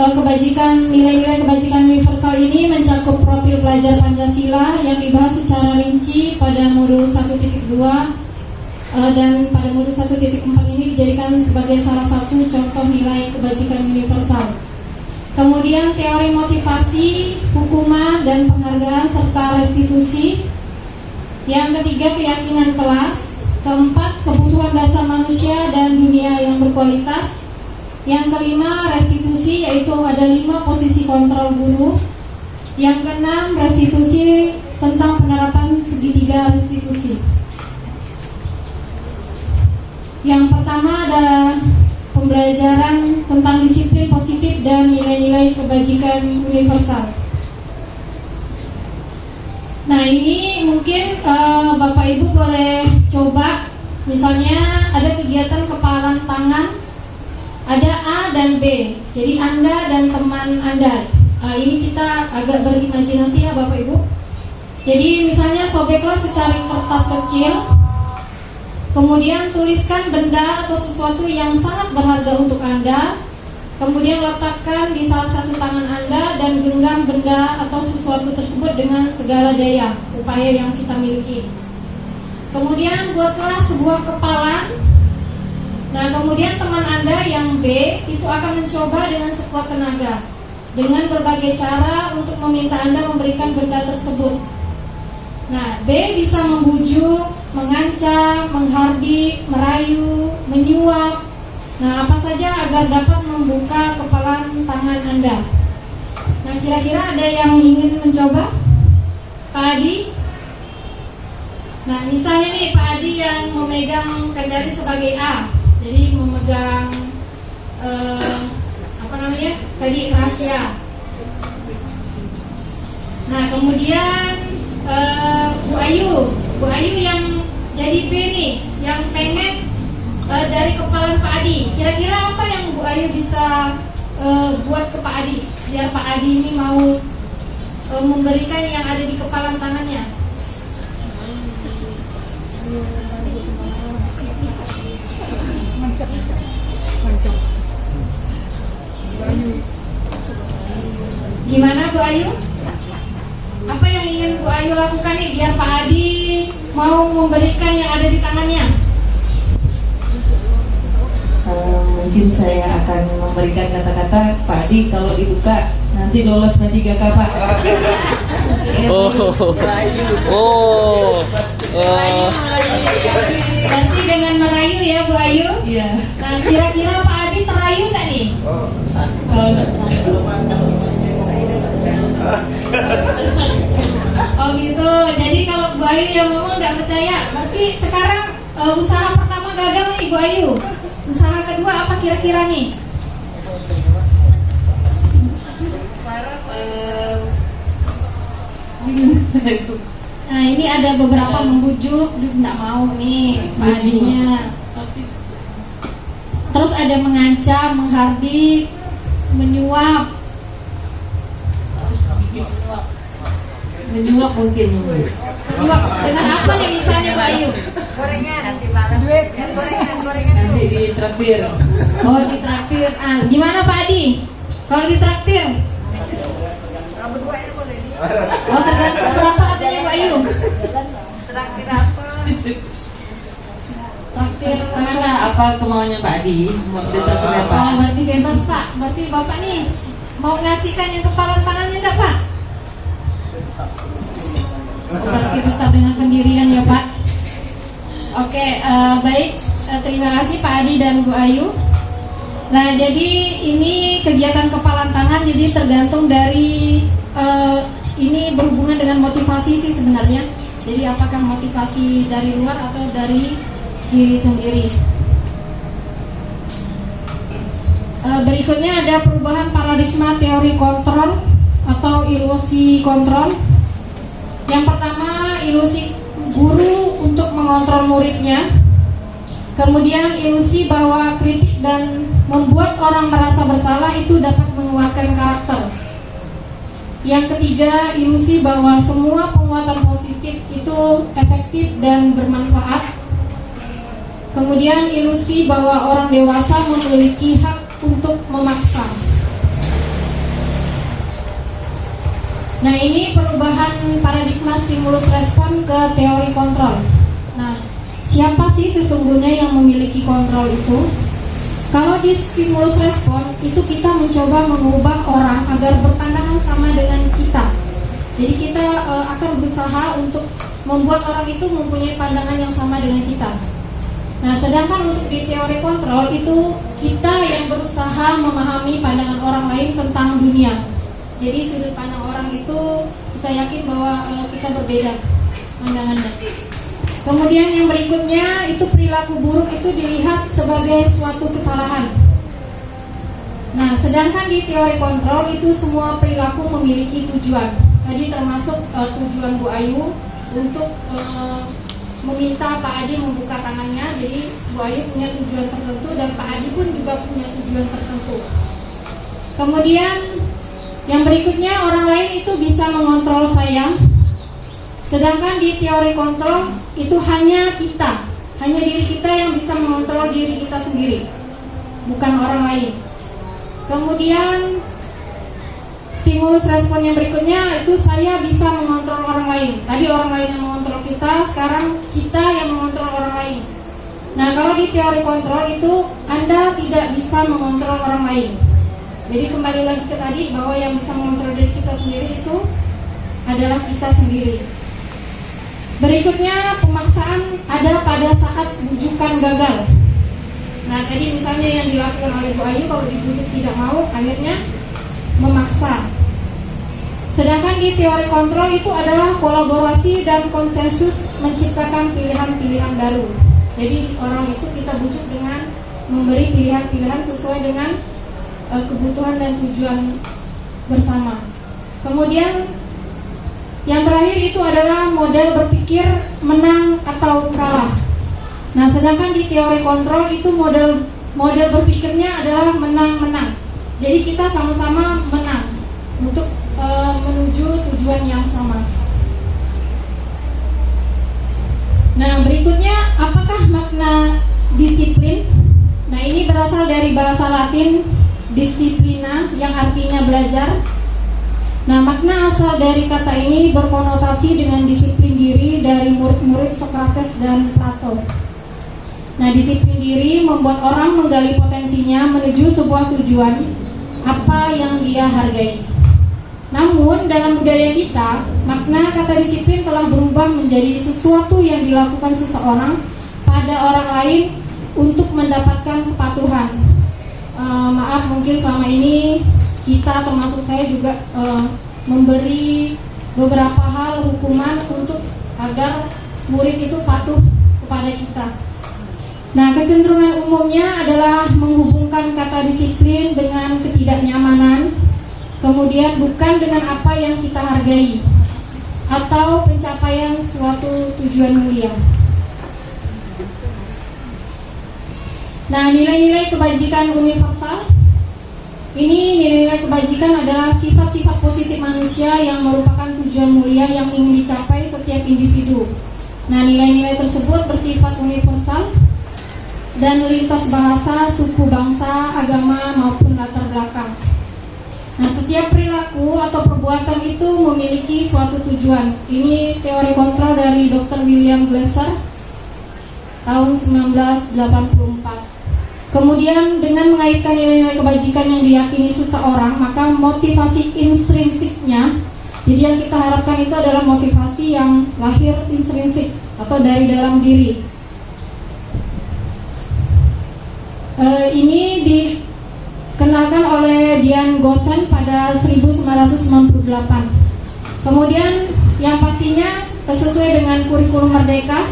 Nilai-nilai kebajikan universal ini mencakup profil pelajar Pancasila yang dibahas secara rinci pada modul 1.2 dan pada modul 1.4 ini dijadikan sebagai salah satu contoh nilai kebajikan universal. Kemudian teori motivasi, hukuman dan penghargaan serta restitusi. Yang ketiga keyakinan kelas. Keempat kebutuhan dasar manusia dan dunia yang berkualitas. Yang kelima restitusi, yaitu ada 5 posisi kontrol guru. Yang keenam restitusi tentang penerapan segitiga restitusi. Yang pertama adalah pembelajaran tentang disiplin positif dan nilai-nilai kebajikan universal. Nah, ini mungkin Bapak Ibu boleh coba, misalnya ada kegiatan kepalan tangan, ada A dan B. Jadi Anda dan teman Anda. Ini kita agak berimajinasi ya Bapak Ibu. Jadi misalnya sobeklah secarik kertas kecil, kemudian tuliskan benda atau sesuatu yang sangat berharga untuk Anda, kemudian letakkan di salah satu tangan Anda dan genggam benda atau sesuatu tersebut dengan segala daya upaya yang kita miliki. Kemudian buatlah sebuah kepalan. Nah, kemudian teman Anda yang B itu akan mencoba dengan sekuat tenaga dengan berbagai cara untuk meminta Anda memberikan benda tersebut. Nah, B bisa membujuk, mengancam, menghardik, merayu, menyuap. Nah, apa saja agar dapat membuka kepalan tangan Anda. Nah, kira-kira ada yang ingin mencoba? Pak Adi? Nah, misalnya nih Pak Adi yang memegang kendali sebagai A. Jadi memegang tadi rahasia. Nah, kemudian Bu Ayu yang jadi B nih, yang pengen dari kepalan Pak Adi. Kira-kira apa yang Bu Ayu bisa buat ke Pak Adi biar Pak Adi ini mau memberikan yang ada di kepalan tangannya? Gimana Bu Ayu? Apa yang ingin Bu Ayu lakukan nih biar Pak Adi mau memberikan yang ada di tangannya? Mungkin saya akan memberikan kata-kata Pak Adi kalau dibuka nanti lolos P3K Pak. Nanti dengan merayu ya Bu Ayu. Iya. Nah, kira-kira Pak Adi terayu nggak nih? Oh gitu. Jadi kalau Bu Ayu yang ngomong nggak percaya, berarti sekarang usaha pertama gagal nih Bu Ayu. Usaha kedua apa kira-kira nih? Nah, ini ada beberapa membujuk, nggak mau nih Pak Adinya. Terus ada mengancam, menghardik, menyuap. Menyuap mungkin. Menyuap dengan apa nih misalnya Pak Ayu? Gorengan nanti malam. Duit, gorengan. Nanti ditraktir. Oh, ditraktir. Gimana Pak Adi? Kalau ditraktir? Oh, tergantung berapa katanya Pak Ayu? Traktir apa? Traktir Terserah apa kemauannya Pak Adi. Mau ditraktir apa? Oh, berarti bebas Pak. Berarti Bapak nih mau ngasihkan yang kepala tangannya enggak Pak? Berarti tetap dengan pendirian ya Pak. Oke, baik. Terima kasih Pak Adi dan Bu Ayu. Nah, jadi ini kegiatan kepalan tangan, jadi tergantung dari ini berhubungan dengan motivasi sih sebenarnya. Jadi apakah motivasi dari luar atau dari diri sendiri. Berikutnya ada perubahan paradigma teori kontrol atau ilusi kontrol. Yang pertama, ilusi guru untuk mengontrol muridnya. Kemudian ilusi bahwa kritik dan membuat orang merasa bersalah itu dapat menguatkan karakter. Yang ketiga, ilusi bahwa semua penguatan positif itu efektif dan bermanfaat. Kemudian ilusi bahwa orang dewasa memiliki hak untuk memaksa. Nah, ini perubahan paradigma stimulus respon ke teori kontrol. Nah, siapa sih sesungguhnya yang memiliki kontrol itu? Kalau di stimulus respon itu kita mencoba mengubah orang agar berpandangan sama dengan kita. Jadi kita akan berusaha untuk membuat orang itu mempunyai pandangan yang sama dengan kita. Nah, sedangkan untuk di teori kontrol itu kita yang berusaha memahami pandangan orang lain tentang dunia. Jadi sudut pandang orang itu kita yakin bahwa kita berbeda pandangannya. Kemudian yang berikutnya itu perilaku buruk itu dilihat sebagai suatu kesalahan. Nah, sedangkan di teori kontrol itu semua perilaku memiliki tujuan. Tadi termasuk tujuan Bu Ayu untuk meminta Pak Adi membuka tangannya. Jadi Bu Ayu punya tujuan tertentu dan Pak Adi pun juga punya tujuan tertentu. Kemudian yang berikutnya orang lain itu bisa mengontrol saya. Sedangkan di teori kontrol itu hanya diri kita yang bisa mengontrol diri kita sendiri, bukan orang lain. Kemudian stimulus respon yang berikutnya itu saya bisa mengontrol orang lain. Tadi orang lain yang mengontrol kita, sekarang kita yang mengontrol orang lain. Nah, kalau di teori kontrol itu Anda tidak bisa mengontrol orang lain. Jadi kembali lagi ke tadi bahwa yang bisa mengontrol diri kita sendiri itu adalah kita sendiri. Berikutnya pemaksaan ada pada saat bujukan gagal. Nah, tadi misalnya yang dilakukan oleh Bu Ayu, kalau dibujuk tidak mau, akhirnya memaksa. Sedangkan di teori kontrol itu adalah kolaborasi dan konsensus menciptakan pilihan-pilihan baru. Jadi orang itu kita bujuk dengan memberi pilihan-pilihan sesuai dengan kebutuhan dan tujuan bersama. Kemudian yang terakhir itu adalah model berpikir menang atau kalah. Nah, sedangkan di teori kontrol itu model berpikirnya adalah menang-menang. Jadi kita sama-sama menang untuk menuju tujuan yang sama. Nah, berikutnya apakah makna disiplin? Nah, ini berasal dari bahasa Latin disciplina yang artinya belajar. Nah, makna asal dari kata ini berkonotasi dengan disiplin diri dari murid-murid Sokrates dan Plato. Nah, disiplin diri membuat orang menggali potensinya menuju sebuah tujuan apa yang dia hargai. Namun, dalam budaya kita, makna kata disiplin telah berubah menjadi sesuatu yang dilakukan seseorang pada orang lain untuk mendapatkan kepatuhan. Maaf, mungkin selama ini kita termasuk saya juga memberi beberapa hal hukuman untuk agar murid itu patuh kepada kita. Nah, kecenderungan umumnya adalah menghubungkan kata disiplin dengan ketidaknyamanan, kemudian bukan dengan apa yang kita hargai atau pencapaian suatu tujuan mulia. Nah, nilai-nilai kebajikan universal. Ini nilai-nilai kebajikan adalah sifat-sifat positif manusia yang merupakan tujuan mulia yang ingin dicapai setiap individu. Nah, nilai-nilai tersebut bersifat universal dan lintas bahasa, suku, bangsa, agama maupun latar belakang. Nah, setiap perilaku atau perbuatan itu memiliki suatu tujuan. Ini teori kontrol dari Dr. William Glasser tahun 1984. Kemudian dengan mengaitkan nilai-nilai kebajikan yang diyakini seseorang, maka motivasi intrinsiknya, jadi yang kita harapkan itu adalah motivasi yang lahir intrinsik atau dari dalam diri. Ini dikenalkan oleh Dian Gosen pada 1998. Kemudian yang pastinya sesuai dengan kurikulum Merdeka,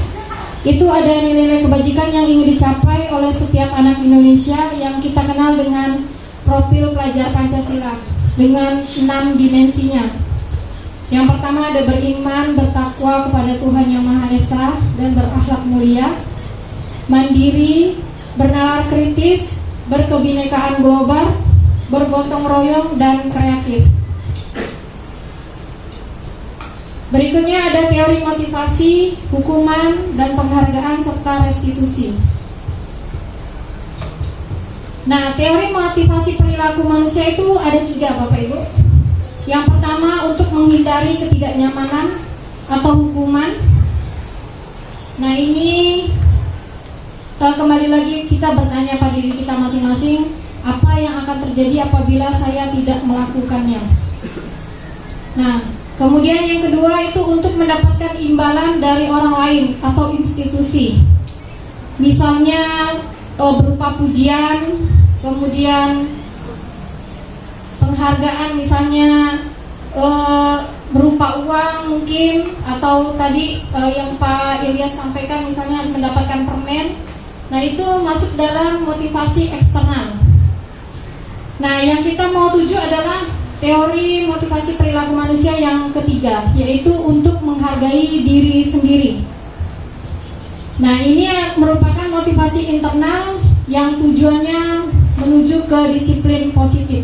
itu ada nilai-nilai kebajikan yang ingin dicapai oleh setiap anak Indonesia yang kita kenal dengan profil pelajar Pancasila dengan 6 dimensinya. Yang pertama ada beriman, bertakwa kepada Tuhan Yang Maha Esa dan berakhlak mulia, mandiri, bernalar kritis, berkebinekaan global, bergotong royong dan kreatif. Berikutnya ada teori motivasi, hukuman, dan penghargaan serta restitusi. Nah, teori motivasi perilaku manusia itu ada 3, Bapak Ibu. Yang pertama untuk menghindari ketidaknyamanan atau hukuman. Nah, ini kembali lagi kita bertanya pada diri kita masing-masing, apa yang akan terjadi apabila saya tidak melakukannya. Nah, kemudian yang kedua itu untuk mendapatkan imbalan dari orang lain atau institusi. Misalnya berupa pujian, kemudian penghargaan misalnya berupa uang mungkin, atau tadi yang Pak Ilyas sampaikan misalnya mendapatkan permen. Nah, itu masuk dalam motivasi eksternal. Nah, yang kita mau tuju adalah teori motivasi perilaku manusia yang ketiga, yaitu untuk menghargai diri sendiri. Nah, ini merupakan motivasi internal yang tujuannya menuju ke disiplin positif.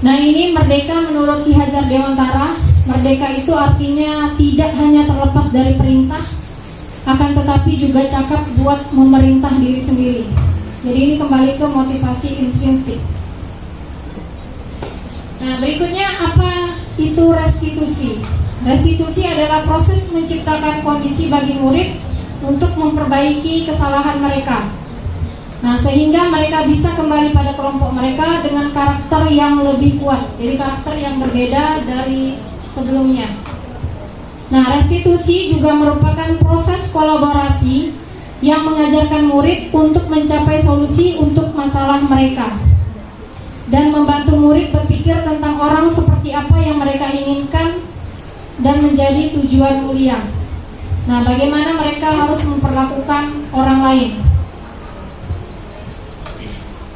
Nah, ini merdeka menurut Ki Hajar Dewantara. Merdeka itu artinya tidak hanya terlepas dari perintah, akan tetapi juga cakap buat memerintah diri sendiri. Jadi ini kembali ke motivasi intrinsik. Nah, berikutnya apa itu restitusi? Restitusi adalah proses menciptakan kondisi bagi murid untuk memperbaiki kesalahan mereka. Nah, sehingga mereka bisa kembali pada kelompok mereka dengan karakter yang lebih kuat. Jadi karakter yang berbeda dari sebelumnya. Nah, restitusi juga merupakan proses kolaborasi yang mengajarkan murid untuk mencapai solusi untuk masalah mereka dan membantu murid berpikir tentang orang seperti apa yang mereka inginkan dan menjadi tujuan mulia. Nah, bagaimana mereka harus memperlakukan orang lain.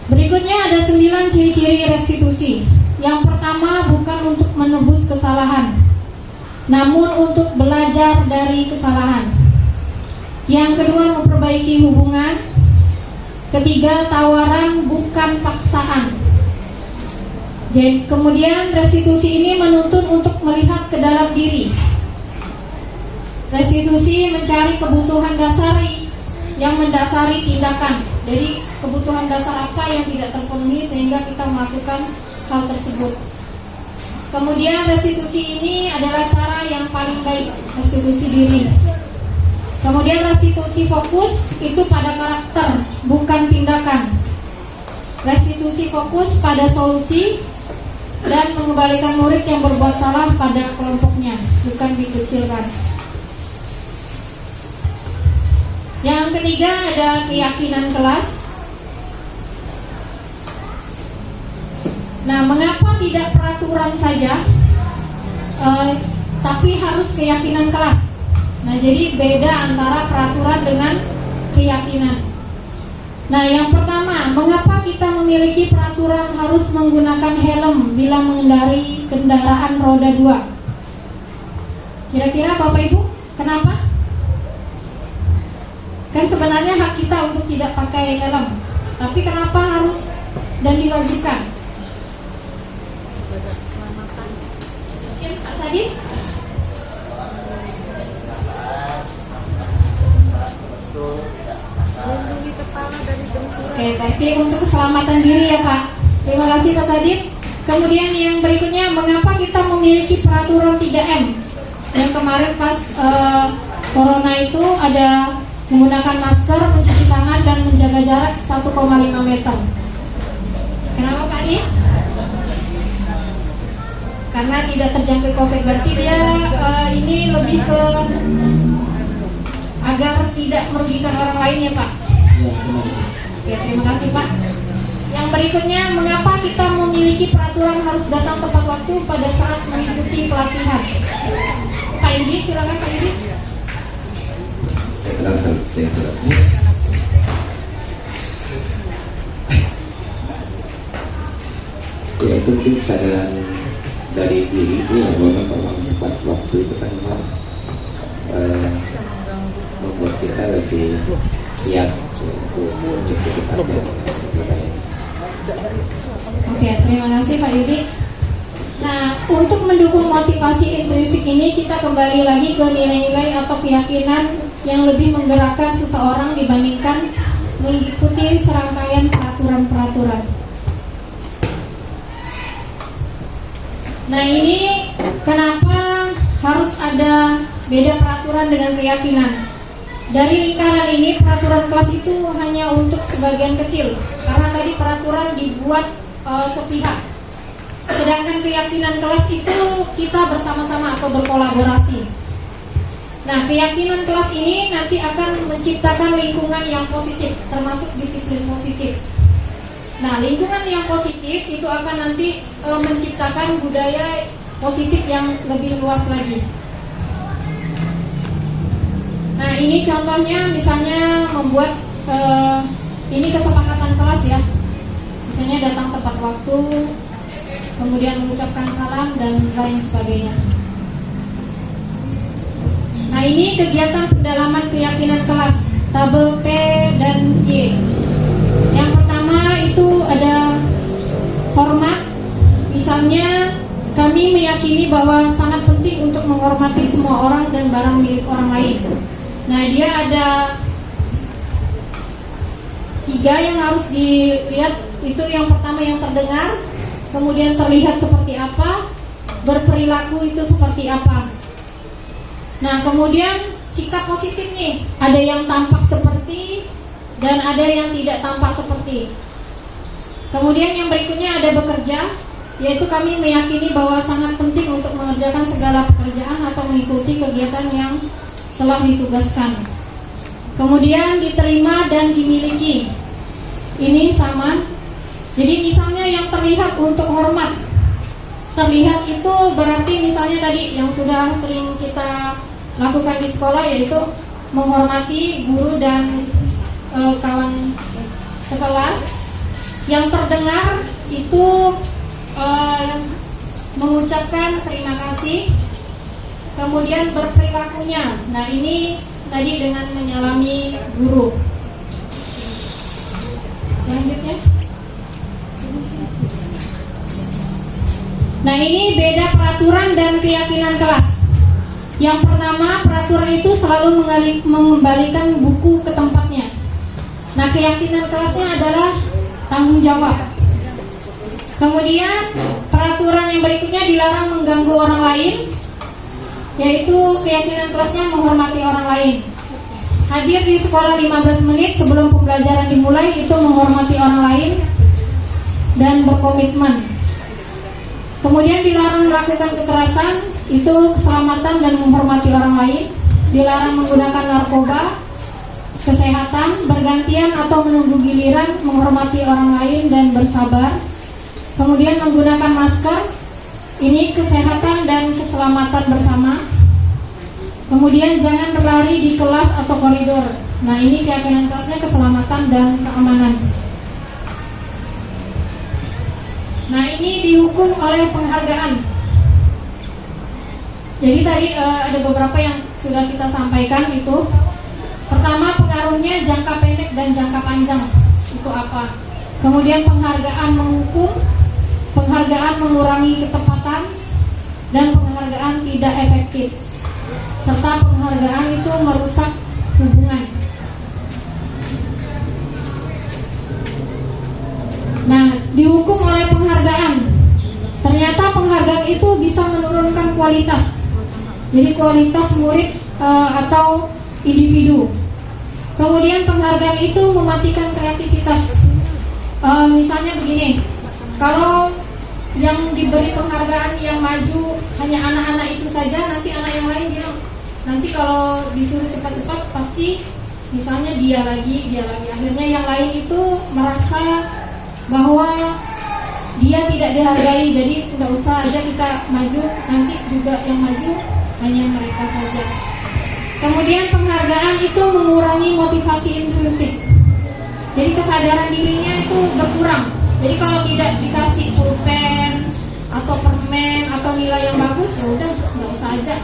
Berikutnya ada 9 ciri-ciri restitusi. Yang pertama, bukan untuk menebus kesalahan, namun untuk belajar dari kesalahan. Yang kedua, memperbaiki hubungan. Ketiga, tawaran bukan paksaan. Jadi, kemudian restitusi ini menuntut untuk melihat ke dalam diri. Restitusi mencari kebutuhan dasar yang mendasari tindakan. Jadi kebutuhan dasar apa yang tidak terpenuhi sehingga kita melakukan hal tersebut. Kemudian restitusi ini adalah cara yang paling baik, restitusi diri. Kemudian restitusi fokus itu pada karakter, bukan tindakan. Restitusi fokus pada solusi dan mengembalikan murid yang berbuat salah pada kelompoknya, bukan dikecilkan. Yang ketiga ada keyakinan kelas. Nah, mengapa tidak peraturan saja, tapi harus keyakinan kelas? Nah, jadi beda antara peraturan dengan keyakinan. Nah, yang pertama, mengapa kita memiliki peraturan harus menggunakan helm bila mengendarai kendaraan roda 2? Kira-kira Bapak Ibu, kenapa? Kan sebenarnya hak kita untuk tidak pakai helm, tapi kenapa harus dan diwajibkan? Mungkin Pak Sadin? Oke, berarti untuk keselamatan diri ya Pak. Terima kasih Pak Sadin. Kemudian yang berikutnya, mengapa kita memiliki peraturan 3M? Yang kemarin pas corona itu ada menggunakan masker, mencuci tangan, dan menjaga jarak 1,5 meter. Kenapa Pak Adi? Karena tidak terjangkit COVID. Berarti dia ini lebih ke agar tidak merugikan orang lain ya Pak. Oke, terima kasih Pak. Yang berikutnya, mengapa kita memiliki peraturan harus datang tepat waktu pada saat mengikuti pelatihan? Pak Yudi, silakan Pak Yudi. Ya, itu mungkin kesadaran dari diri ini yang memang tepat waktu itu kan membuat kita lebih siap untuk menjadi depannya. Oke, terima kasih Pak Yudi. Nah, untuk mendukung motivasi intrinsik ini, kita kembali lagi ke nilai-nilai atau keyakinan yang lebih menggerakkan seseorang dibandingkan mengikuti serangkaian peraturan-peraturan. Nah, ini kenapa harus ada beda peraturan dengan keyakinan. Dari lingkaran ini, peraturan kelas itu hanya untuk sebagian kecil, karena tadi peraturan dibuat sepihak. Sedangkan keyakinan kelas itu kita bersama-sama atau berkolaborasi. Nah, keyakinan kelas ini nanti akan menciptakan lingkungan yang positif, termasuk disiplin positif. Nah, lingkungan yang positif itu akan nanti menciptakan budaya positif yang lebih luas lagi. Nah, ini contohnya misalnya membuat ini kesepakatan kelas ya. Misalnya datang tepat waktu, kemudian mengucapkan salam dan lain sebagainya. Nah, ini kegiatan pendalaman keyakinan kelas, tabel P dan Y. Yang pertama itu ada hormat. Misalnya kami meyakini bahwa sangat penting untuk menghormati semua orang dan barang milik orang lain. Nah, dia ada 3 yang harus dilihat. Itu yang pertama yang terdengar, kemudian terlihat seperti apa, berperilaku itu seperti apa. Nah, kemudian sikap positif nih, ada yang tampak seperti dan ada yang tidak tampak seperti. Kemudian yang berikutnya ada bekerja, yaitu kami meyakini bahwa sangat penting untuk mengerjakan segala pekerjaan atau mengikuti kegiatan yang telah ditugaskan. Kemudian diterima dan dimiliki, ini sama. Jadi misalnya yang terlihat untuk hormat, terlihat itu berarti misalnya tadi yang sudah sering kita lakukan di sekolah, yaitu menghormati guru dan kawan sekelas. Yang terdengar itu mengucapkan terima kasih. Kemudian berperilakunya, nah ini tadi dengan menyalami guru. Selanjutnya, nah ini beda peraturan dan keyakinan kelas. Yang pertama, peraturan itu selalu mengembalikan buku ke tempatnya. Nah, keyakinan kelasnya adalah tanggung jawab. Kemudian peraturan yang berikutnya dilarang mengganggu orang lain, yaitu keyakinan kelasnya menghormati orang lain. Hadir di sekolah 15 menit sebelum pembelajaran dimulai, itu menghormati orang lain dan berkomitmen. Kemudian dilarang melakukan kekerasan, itu keselamatan dan menghormati orang lain. Dilarang menggunakan narkoba, kesehatan, bergantian atau menunggu giliran, menghormati orang lain dan bersabar. Kemudian menggunakan masker, ini kesehatan dan keselamatan bersama. Kemudian jangan berlari di kelas atau koridor. Nah, ini keyakinan kelasnya keselamatan dan keamanan. Nah, ini dihukum oleh penghargaan. Jadi tadi ada beberapa yang sudah kita sampaikan itu. Pertama, pengaruhnya jangka pendek dan jangka panjang. Itu apa? Kemudian penghargaan menghukum, penghargaan mengurangi ketepatan, dan penghargaan tidak efektif. Serta penghargaan itu merusak hubungan. Nah, dihukum oleh penghargaan. Ternyata penghargaan itu bisa menurunkan kualitas. Jadi kualitas murid atau individu. Kemudian penghargaan itu mematikan kreativitas. Misalnya begini, kalau yang diberi penghargaan yang maju hanya anak-anak itu saja, nanti anak yang lain bilang, nanti kalau disuruh cepat-cepat pasti misalnya dia lagi. Akhirnya yang lain itu merasa bahwa dia tidak dihargai, jadi tidak usah aja kita maju, nanti juga yang maju hanya mereka saja. Kemudian penghargaan itu mengurangi motivasi intrinsik, jadi kesadaran dirinya itu berkurang. Jadi kalau tidak dikasih pulpen atau permen atau nilai yang bagus, ya udah nggak usah aja.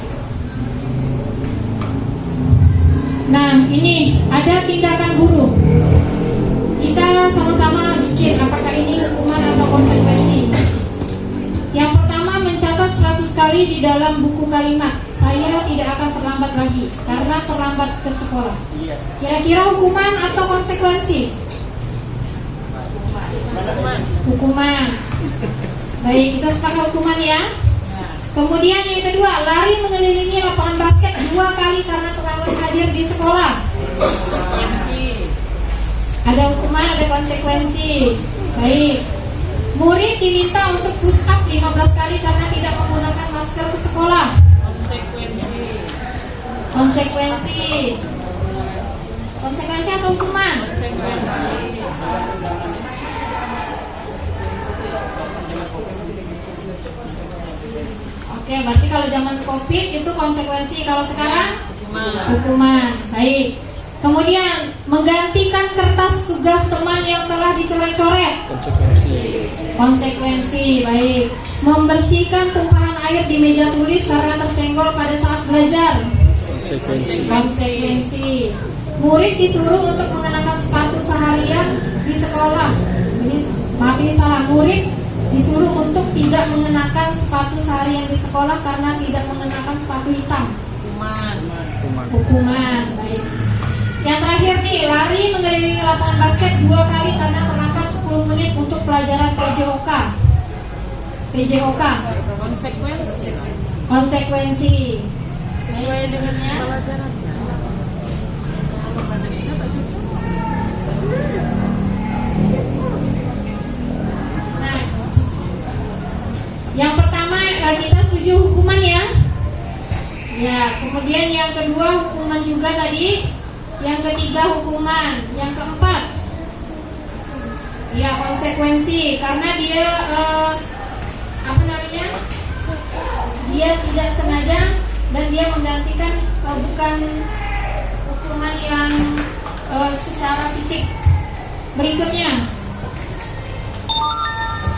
Nah, ini ada tindakan guru. Kita sama-sama bikin apakah ini hukuman atau konsekuensi. Yang pertama, mencatat 100 kali di dalam buku kalimat, saya tidak akan terlambat lagi karena terlambat ke sekolah. Kira-kira hukuman atau konsekuensi? Hukuman. Baik, kita sepakat hukuman ya. Kemudian yang kedua, lari mengelilingi lapangan basket 2 kali karena terlambat hadir di sekolah. Ada hukuman, ada konsekuensi. Baik. Murid diminta untuk push up 15 kali karena tidak menggunakan masker ke sekolah. Konsekuensi. Konsekuensi atau hukuman? Oke, berarti kalau zaman COVID itu konsekuensi, kalau sekarang hukuman. Baik. Kemudian menggantikan kertas tugas teman yang telah dicoret-coret. Konsekuensi. Baik. Membersihkan tumpahan air di meja tulis karena tersenggol pada saat belajar. Konsekuensi. Murid disuruh untuk mengenakan sepatu seharian di sekolah. Ini salah. Murid disuruh untuk tidak mengenakan sepatu seharian di sekolah karena tidak mengenakan sepatu hitam. Hukuman. Baik. Yang terakhir nih, lari mengelilingi lapangan basket 2 kali karena terlambat 10 menit untuk pelajaran PJOK. Konsekuensi. Baik, sebenarnya. Nah, yang pertama kita setuju hukuman ya. Ya, kemudian yang kedua hukuman juga tadi. Yang ketiga hukuman. Yang keempat, ya konsekuensi karena dia dia tidak sengaja dan dia menggantikan bukan hukuman yang secara fisik. Berikutnya,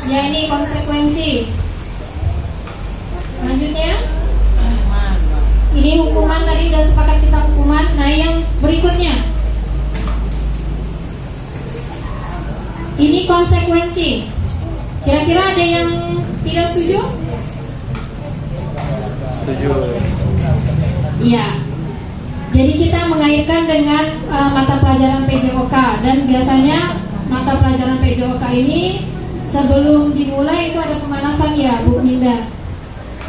ya ini konsekuensi. Selanjutnya, ini hukuman tadi udah sepakat kita hukuman. Nah yang berikutnya, ini konsekuensi. Kira-kira ada yang tidak setuju? Setuju. Iya. Jadi kita mengaitkan dengan mata pelajaran PJOK, dan biasanya mata pelajaran PJOK ini sebelum dimulai itu ada pemanasan ya Bu Ninda.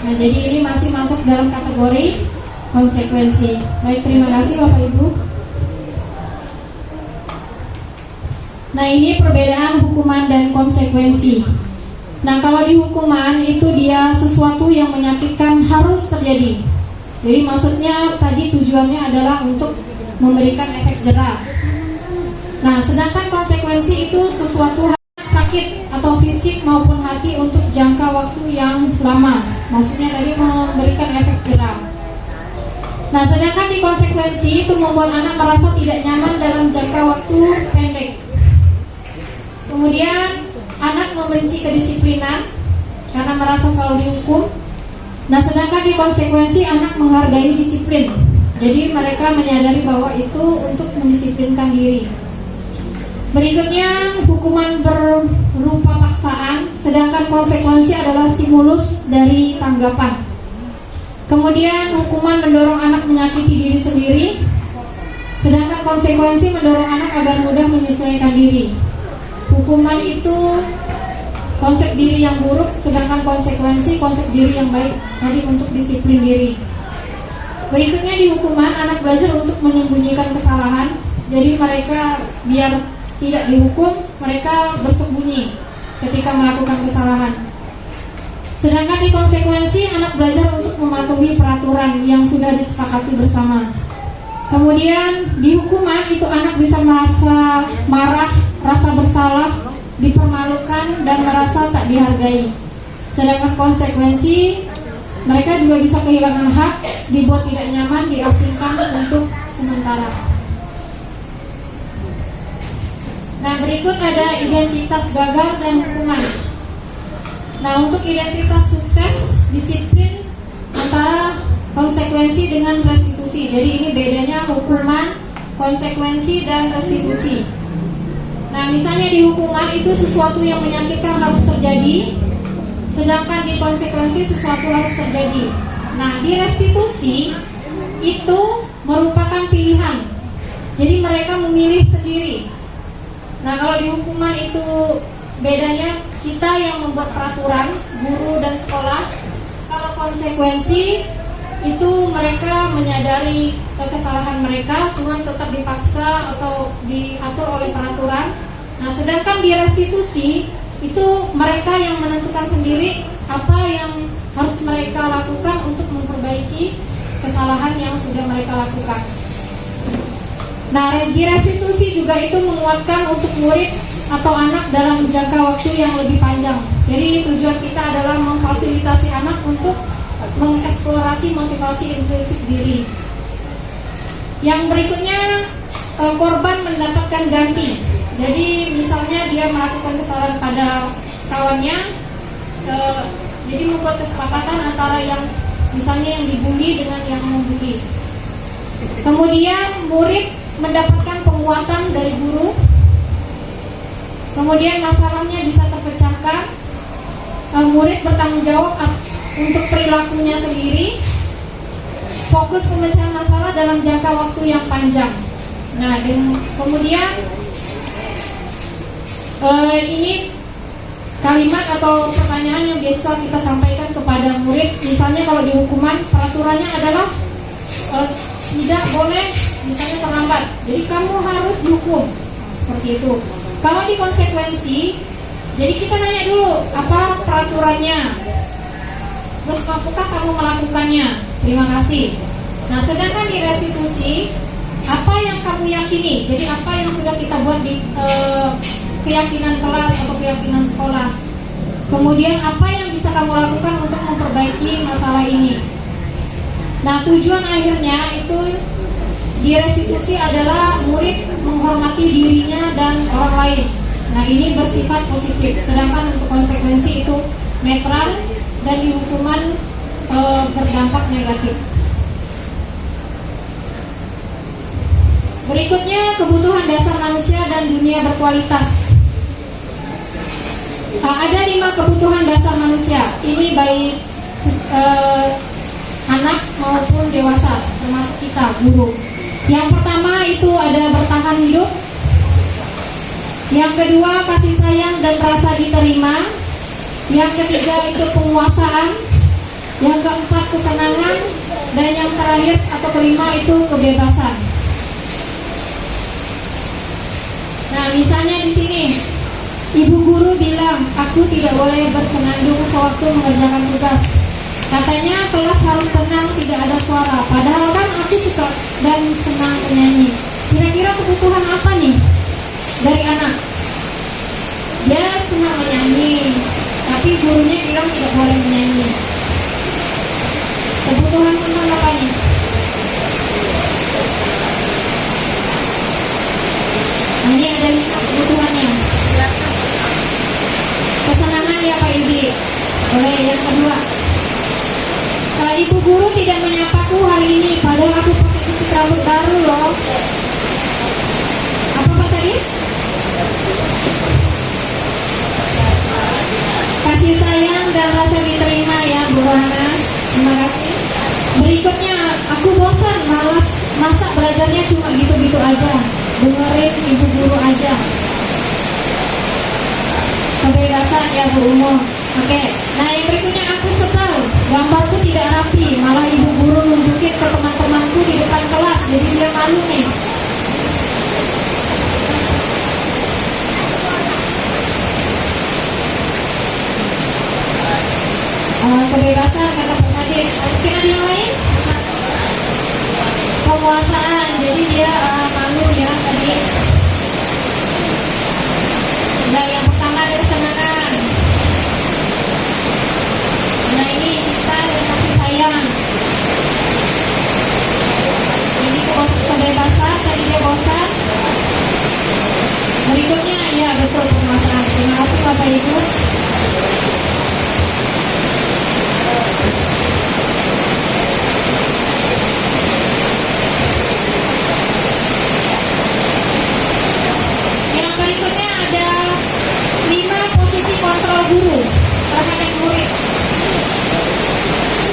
Nah jadi ini masih masuk dalam kategori konsekuensi. Baik, terima kasih Bapak Ibu. Nah ini perbedaan hukuman dan konsekuensi. Nah kalau di hukuman itu dia sesuatu yang menyakitkan harus terjadi. Jadi maksudnya tadi tujuannya adalah untuk memberikan efek jera. Nah sedangkan konsekuensi itu sesuatu sakit atau fisik maupun hati untuk jangka waktu yang lama. Maksudnya tadi memberikan efek jera. Nah sedangkan di konsekuensi itu membuat anak merasa tidak nyaman dalam jangka waktu pendek. Kemudian anak membenci kedisiplinan karena merasa selalu dihukum. Nah sedangkan di konsekuensi anak menghargai disiplin. Jadi mereka menyadari bahwa itu untuk mendisiplinkan diri. Berikutnya hukuman berupa paksaan, sedangkan konsekuensi adalah stimulus dari tanggapan. Kemudian hukuman mendorong anak menyakiti diri sendiri, sedangkan konsekuensi mendorong anak agar mudah menyesuaikan diri. Hukuman itu konsep diri yang buruk, sedangkan konsekuensi konsep diri yang baik tadi untuk disiplin diri. Berikutnya di hukuman anak belajar untuk menyembunyikan kesalahan. Jadi mereka biar tidak dihukum, mereka bersembunyi ketika melakukan kesalahan. Sedangkan di konsekuensi anak belajar untuk mematuhi peraturan yang sudah disepakati bersama. Kemudian di hukuman itu anak bisa merasa marah, rasa bersalah, dipermalukan dan merasa tak dihargai. Sedangkan konsekuensi mereka juga bisa kehilangan hak, dibuat tidak nyaman, diasingkan untuk sementara. Nah berikut ada identitas gagal dan hukuman. Nah untuk identitas sukses, disiplin antara konsekuensi dengan restitusi. Jadi ini bedanya hukuman, konsekuensi dan restitusi. Nah misalnya di hukuman itu sesuatu yang menyakitkan harus terjadi, sedangkan di konsekuensi sesuatu harus terjadi. Nah di restitusi itu merupakan pilihan. Jadi mereka memilih sendiri. Nah kalau di hukuman itu bedanya kita yang membuat peraturan, guru dan sekolah. Kalau konsekuensi itu mereka menyadari kesalahan mereka, cuman tetap dipaksa atau diatur oleh peraturan. Nah sedangkan di restitusi itu mereka yang menentukan sendiri apa yang harus mereka lakukan untuk memperbaiki kesalahan yang sudah mereka lakukan. Nah di restitusi juga itu menguatkan untuk murid atau anak dalam jangka waktu yang lebih panjang. Jadi tujuan kita adalah memfasilitasi anak untuk mengeksplorasi motivasi intrinsik diri. Yang berikutnya, korban mendapatkan ganti. Jadi misalnya dia melakukan kesalahan pada kawannya, jadi membuat kesepakatan antara yang misalnya yang dibully dengan yang membuli. Kemudian murid mendapatkan penguatan dari guru. Kemudian masalahnya bisa terpecahkan. Murid bertanggung jawab untuk perilakunya sendiri. Fokus pemecahan masalah dalam jangka waktu yang panjang. Nah, dan kemudian ini kalimat atau pertanyaan yang biasa kita sampaikan kepada murid. Misalnya kalau di hukuman, peraturannya adalah tidak boleh misalnya terlambat. Jadi kamu harus dihukum. Seperti itu. Kalau di konsekuensi, jadi kita nanya dulu apa peraturannya, terus apakah kamu melakukannya? Terima kasih. Nah, sedangkan di restitusi, apa yang kamu yakini? Jadi apa yang sudah kita buat di keyakinan kelas atau keyakinan sekolah. Kemudian apa yang bisa kamu lakukan untuk memperbaiki masalah ini? Nah, tujuan akhirnya itu di restitusi adalah murid menghormati dirinya dan orang lain. Nah, ini bersifat positif. Sedangkan untuk konsekuensi itu netral dan di hukuman berdampak negatif. Berikutnya, kebutuhan dasar manusia dan dunia berkualitas. Ada 5 kebutuhan dasar manusia. Ini baik anak maupun dewasa, termasuk kita, guru. Yang pertama itu ada bertahan hidup. Yang kedua, kasih sayang dan rasa diterima. Yang ketiga itu penguasaan. Yang keempat, kesenangan. Dan yang terakhir atau kelima itu kebebasan. Nah, misalnya di sini ibu guru bilang, aku tidak boleh bersenandung sewaktu mengerjakan tugas. Katanya kelas harus tenang, tidak ada suara. Padahal kan aku suka dan senang menyanyi. Kira-kira kebutuhan apa nih dari anak? Dia senang menyanyi, tapi gurunya bilang tidak boleh menyanyi. Kebutuhan tentang apa nih? Ini ada 5 kebutuhannya. Kesenangan ya Pak Yudi. Boleh. Yang kedua, ibu guru tidak menyapaku hari ini, padahal aku pakai kucing rambut baru loh. Apa Pak tadi? Kasih sayang dan rasa diterima ya Bu Rohana. Terima kasih. Berikutnya, aku bosan, malas, masa belajarnya cuma gitu-gitu aja, dengerin ibu guru aja. Kebebasan ya Bu Umum. Oke. Nah, yang berikutnya, aku sebel, gambarku tidak rapi, malah ibu guru nunjukin ke teman-temanku di depan kelas, jadi dia malu nih. Kebebasan kata Pak Sadis. Mungkin ada yang lain? Penguasaan, jadi dia malu ya tadi. Nah, yang pertama ada kesenangan. Nah, ini cinta dan kasih sayang. Ini kebebasan, tadi dia bosan. Berikutnya, ya betul, penguasaan. Terima kasih Bapak Ibu. Yang berikutnya ada 5 posisi kontrol guru terhadap murid.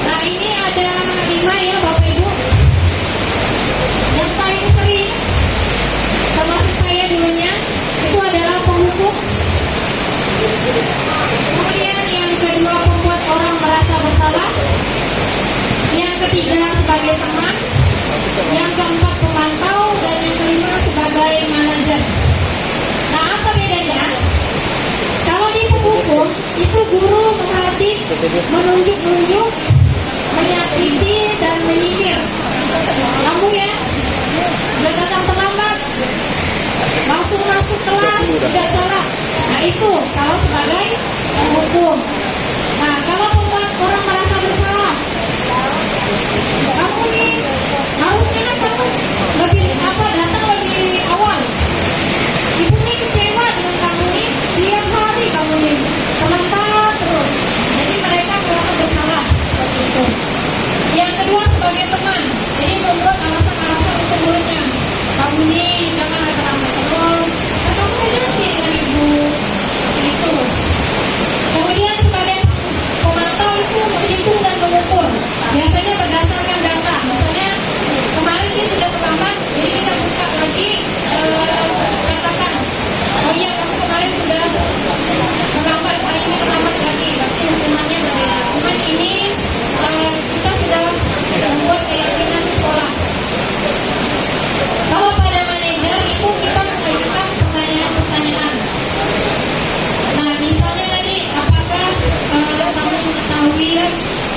Nah, ini ada 5 ya Bapak Ibu. Yang paling sering, termasuk saya dulunya, itu adalah penghukum. Kemudian yang kedua, membuat orang merasa bersalah. Yang ketiga, sebagai teman. Yang keempat, pemantau. Dan yang kelima, sebagai manajer. Nah, apa bedanya? Kalau di penghukum, itu guru menghadir, menunjuk-nunjuk, menyakiti, dan menyindir. Kamu ya, udah datang terlambat, langsung masuk kelas, tidak salah. Nah, itu kalau sebagai penghukum. Nah, kalau membuat orang merasa bersalah,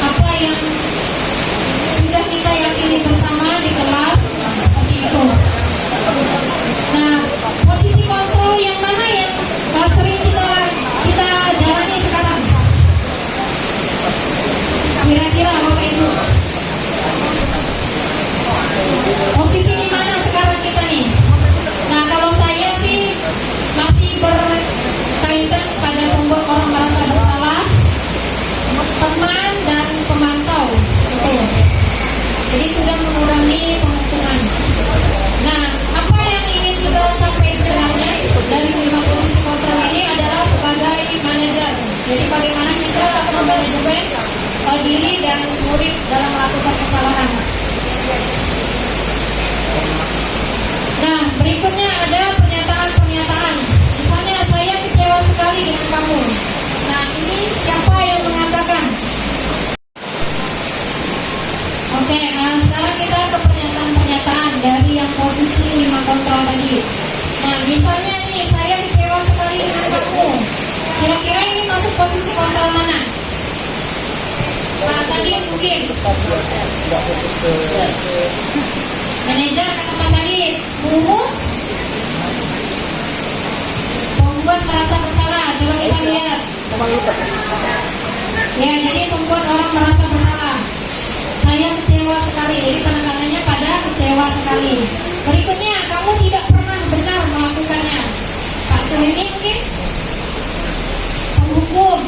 apa yang sudah kita yakini bersama di kelas, seperti itu. Nah, posisi kontrol yang mana yang sering kita jalani sekarang? Kira-kira Bapak Ibu, posisi di mana sekarang kita nih? Nah, kalau saya sih masih berkaitan pada membuat orang merasa bersalah, teman dan pemantau. Jadi sudah mengurangi penghukuman. Nah, apa yang ingin kita capai sebenarnya dari 5 posisi kontrol ini adalah sebagai manajer. Jadi bagaimana kita akan memanajemen diri dan murid dalam melakukan kesalahan. Nah, berikutnya ada pernyataan-pernyataan. Misalnya, saya kecewa sekali dengan kamu. Nah, ini siapa yang mengatakan? Oke, nah sekarang kita ke pernyataan-pernyataan dari yang posisi 5 kontrol tadi. Nah, misalnya nih, saya kecewa sekali dengan kamu. Kira-kira ini masuk posisi kontrol mana? Pak Sadid mungkin. Manajer kata Pak Sadid, Bumu membuat merasa bersalah. Coba kita lihat. Ya, jadi membuat orang merasa bersalah. Saya kecewa sekali. Jadi penekanannya pada kecewa sekali. Berikutnya, kamu tidak pernah benar melakukannya. Pak Suhemi mungkin penghukum.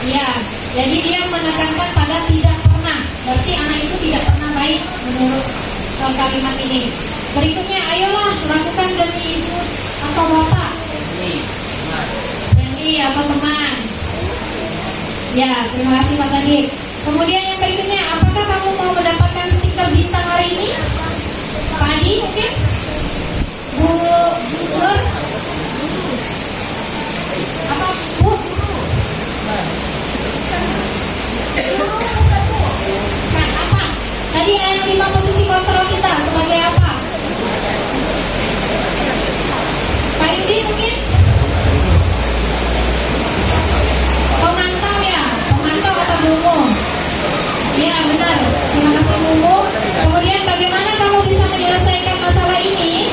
Ya, jadi dia menekankan pada tidak pernah. Berarti anak itu tidak pernah baik menurut kalimat ini. Berikutnya, ayolah lakukan demi ibu atau bapak. Demi atau teman. Ya, terima kasih Pak Sadid. Kemudian yang berikutnya, apakah kamu mau mendapatkan stiker bintang hari ini? Pak Adi mungkin? Bu Nur? Apa? Bu? Kan apa? Tadi yang 5 posisi kontrol kita sebagai apa? Pak Yudi mungkin? Pemantau ya? Pemantau atau Bumu? Ya benar, terima kasih Bumu. Kemudian bagaimana kamu bisa menyelesaikan masalah ini?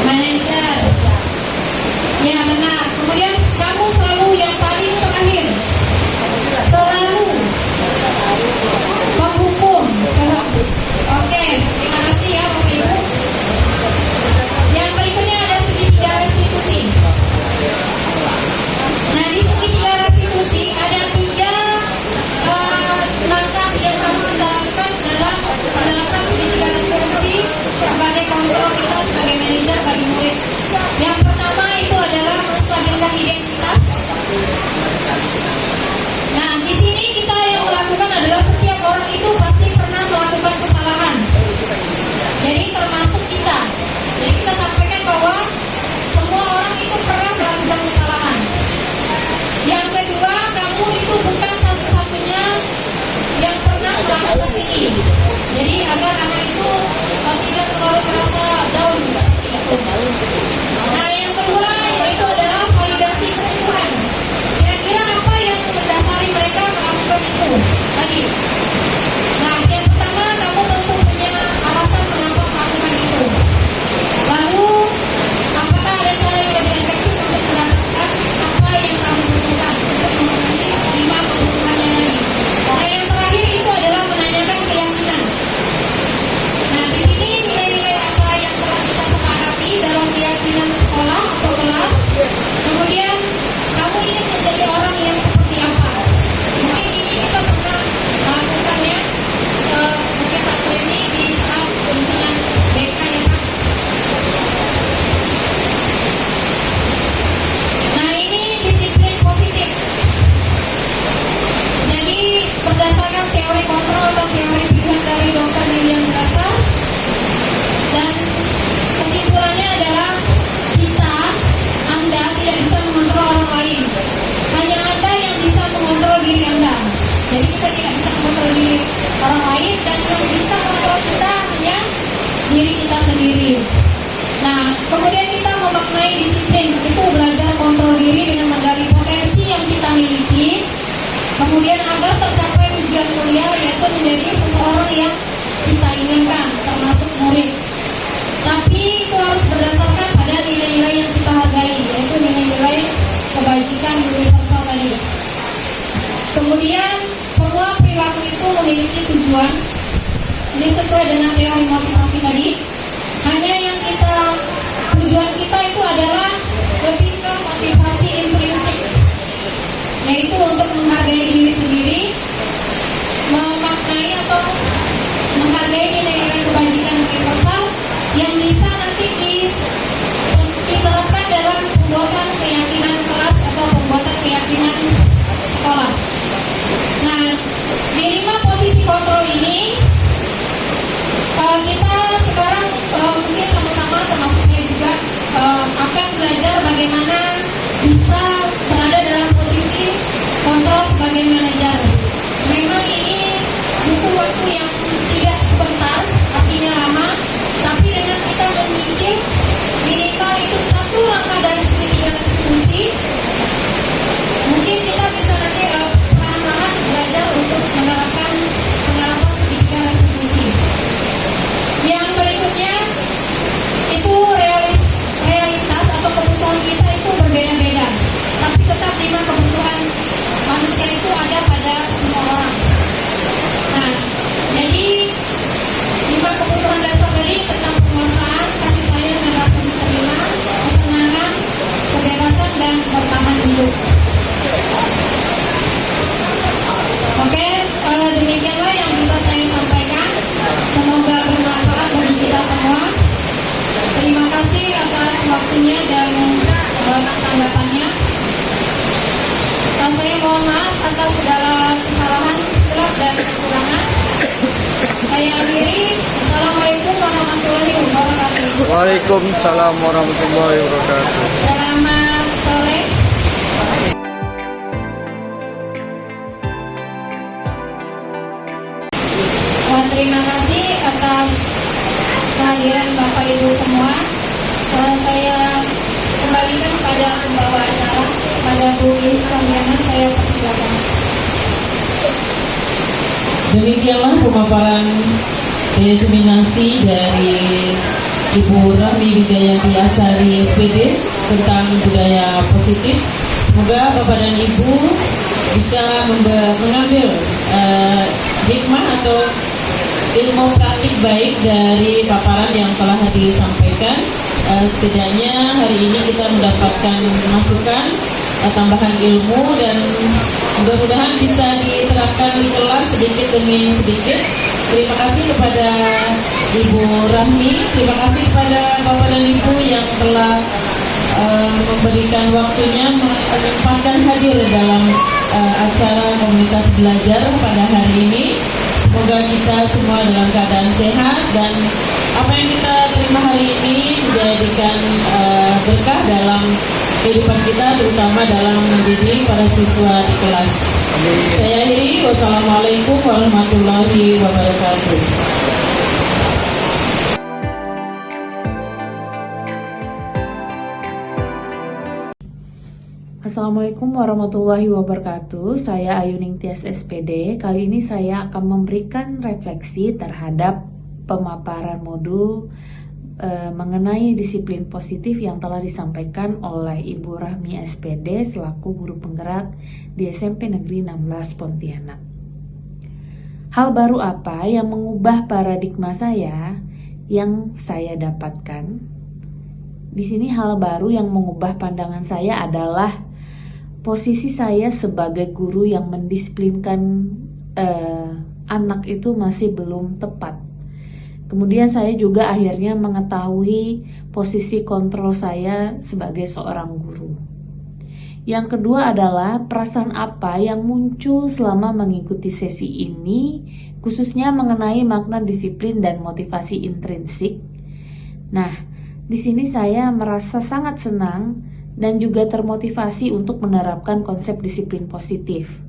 Manajer. Ya benar. Kemudian kamu selalu yang paling terakhir. Selalu penghukum. Oke, terima kasih ya Bapak Ibu. Yang berikutnya ada segitiga restitusi. Nah, di segitiga restitusi ada 3 langkah yang harus kita lakukan dalam menerapkan segitiga restitusi sebagai kontrol kita sebagai manajer bagi murid. Yang pertama itu adalah menstabilkan identitas. Nah, di sini kita yang melakukan adalah setiap orang itu pasti pernah melakukan kesalahan. Jadi termasuk kita. Jadi kita sampaikan bahwa semua orang itu pernah melakukan kesalahan. Yang kedua, kamu itu bukan satu-satunya yang pernah melakukan ini. Jadi agar anak itu tidak terlalu merasa down seperti itu. Nah, yang kedua yaitu adalah validasi kebutuhan. Kira-kira apa yang mendasari mereka melakukan itu tadi? Nah, yang pertama, kamu tentu punya alasan mengapa melakukan itu. Lalu, apakah ada cara yang lebih efektif untuk mendapatkan apa yang kamu butuhkan untuk memenuhi 5 kebutuhannya tadi? Nah, yang terakhir itu adalah menanyakan keyakinan. Nah, di sini nilai-nilai apa yang telah kita sepakati dalam keyakinan tujuan kuliah yaitu menjadi seseorang yang kita inginkan, termasuk murid. Tapi itu harus berdasarkan pada nilai-nilai yang kita hargai, yaitu nilai-nilai kebajikan universal tadi. Kemudian semua perilaku itu memiliki tujuan. Ini sesuai dengan teori motivasi tadi. Hanya yang tujuan kita itu adalah lebih ke motivasi intrinsik, yaitu untuk menghargai diri sendiri, memaknai atau menghargai nilai-nilai kebajikan universal yang bisa nanti diterapkan dalam pembuatan keyakinan kelas atau pembuatan keyakinan sekolah. Nah, di 5 posisi kontrol ini kita sekarang mungkin sama-sama, termasuk saya juga, akan belajar bagaimana bisa berada dalam posisi kontrol sebagai manajer. Memang ini butuh waktu yang tidak sebentar, artinya lama, tapi dengan kita menyicil minimal itu 1 langkah dari segitiga eksekusi, mungkin kita bisa nanti perlahan-lahan belajar untuk menerapkan pengalaman segitiga eksekusi. Yang berikutnya itu realitas atau kebutuhan kita itu berbeda-beda, tapi tetap 5 kebutuhan manusia itu ada pada semua orang. Nah, jadi 5 kebutuhan dasar tadi tentang penguasaan, kasih sayang dan rasa diterima, kesenangan, kebebasan dan bertahan hidup. Oke, demikianlah yang bisa saya sampaikan. Semoga bermanfaat bagi kita semua. Terima kasih atas waktunya dan tanggapannya. Dan saya mohon maaf atas segala kesalahan, hilaf dan kekurangan. Saya akhiri. Assalamualaikum warahmatullahi wabarakatuh. Waalaikumsalam warahmatullahi wabarakatuh. Selamat sore. Terima kasih atas kehadiran Bapak Ibu semua. Saya kembalikan kepada pembawa acara, pada Bu Iis Ramyanan, saya persilakan. Demikianlah pemaparan diseminasi dari Ibu Rahmi Wijayanti Asari SPD tentang budaya positif. Semoga Bapak dan Ibu bisa mengambil hikmah atau ilmu praktik baik dari paparan yang telah disampaikan. Setidaknya hari ini kita mendapatkan masukan, tambahan ilmu, dan mudah-mudahan bisa diterapkan di kelas sedikit demi sedikit. Terima kasih kepada Ibu Rahmi, terima kasih kepada Bapak dan Ibu yang telah memberikan waktunya, menyempatkan hadir dalam acara komunitas belajar pada hari ini. Semoga kita semua dalam keadaan sehat dan apa yang kita terima hari ini menjadikan berkah dalam kehidupan kita, terutama dalam mendidik para siswa di kelas. Saya akhiri. Wassalamualaikum warahmatullahi wabarakatuh. Assalamualaikum warahmatullahi wabarakatuh. Saya Ayuning Tias SPD. Kali ini saya akan memberikan refleksi terhadap pemaparan modul mengenai disiplin positif yang telah disampaikan oleh Ibu Rahmi SPD selaku guru penggerak di SMP Negeri 16 Pontianak. Hal baru apa yang mengubah paradigma saya yang saya dapatkan? Di sini hal baru yang mengubah pandangan saya adalah posisi saya sebagai guru yang mendisiplinkan anak itu masih belum tepat. Kemudian saya juga akhirnya mengetahui posisi kontrol saya sebagai seorang guru. Yang kedua adalah perasaan apa yang muncul selama mengikuti sesi ini, khususnya mengenai makna disiplin dan motivasi intrinsik. Nah, di sini saya merasa sangat senang dan juga termotivasi untuk menerapkan konsep disiplin positif.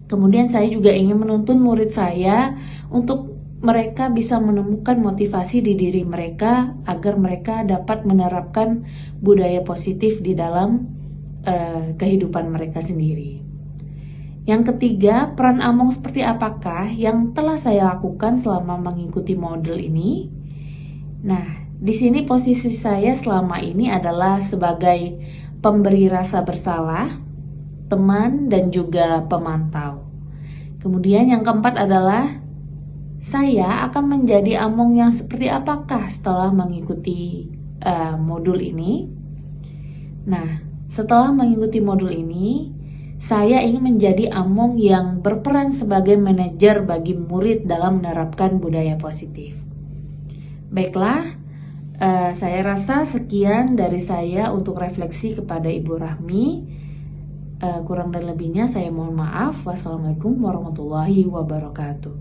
Kemudian saya juga ingin menuntun murid saya untuk mereka bisa menemukan motivasi di diri mereka agar mereka dapat menerapkan budaya positif di dalam kehidupan mereka sendiri. Yang ketiga, peran Among seperti apakah yang telah saya lakukan selama mengikuti modul ini? Nah, di sini posisi saya selama ini adalah sebagai pemberi rasa bersalah, teman, dan juga pemantau. Kemudian yang keempat adalah saya akan menjadi Among yang seperti apakah setelah mengikuti modul ini. Nah, setelah mengikuti modul ini, saya ingin menjadi Among yang berperan sebagai manajer bagi murid dalam menerapkan budaya positif. Baiklah, saya rasa sekian dari saya untuk refleksi kepada Ibu Rahmi. Kurang dan lebihnya saya mohon maaf. Wassalamualaikum warahmatullahi wabarakatuh.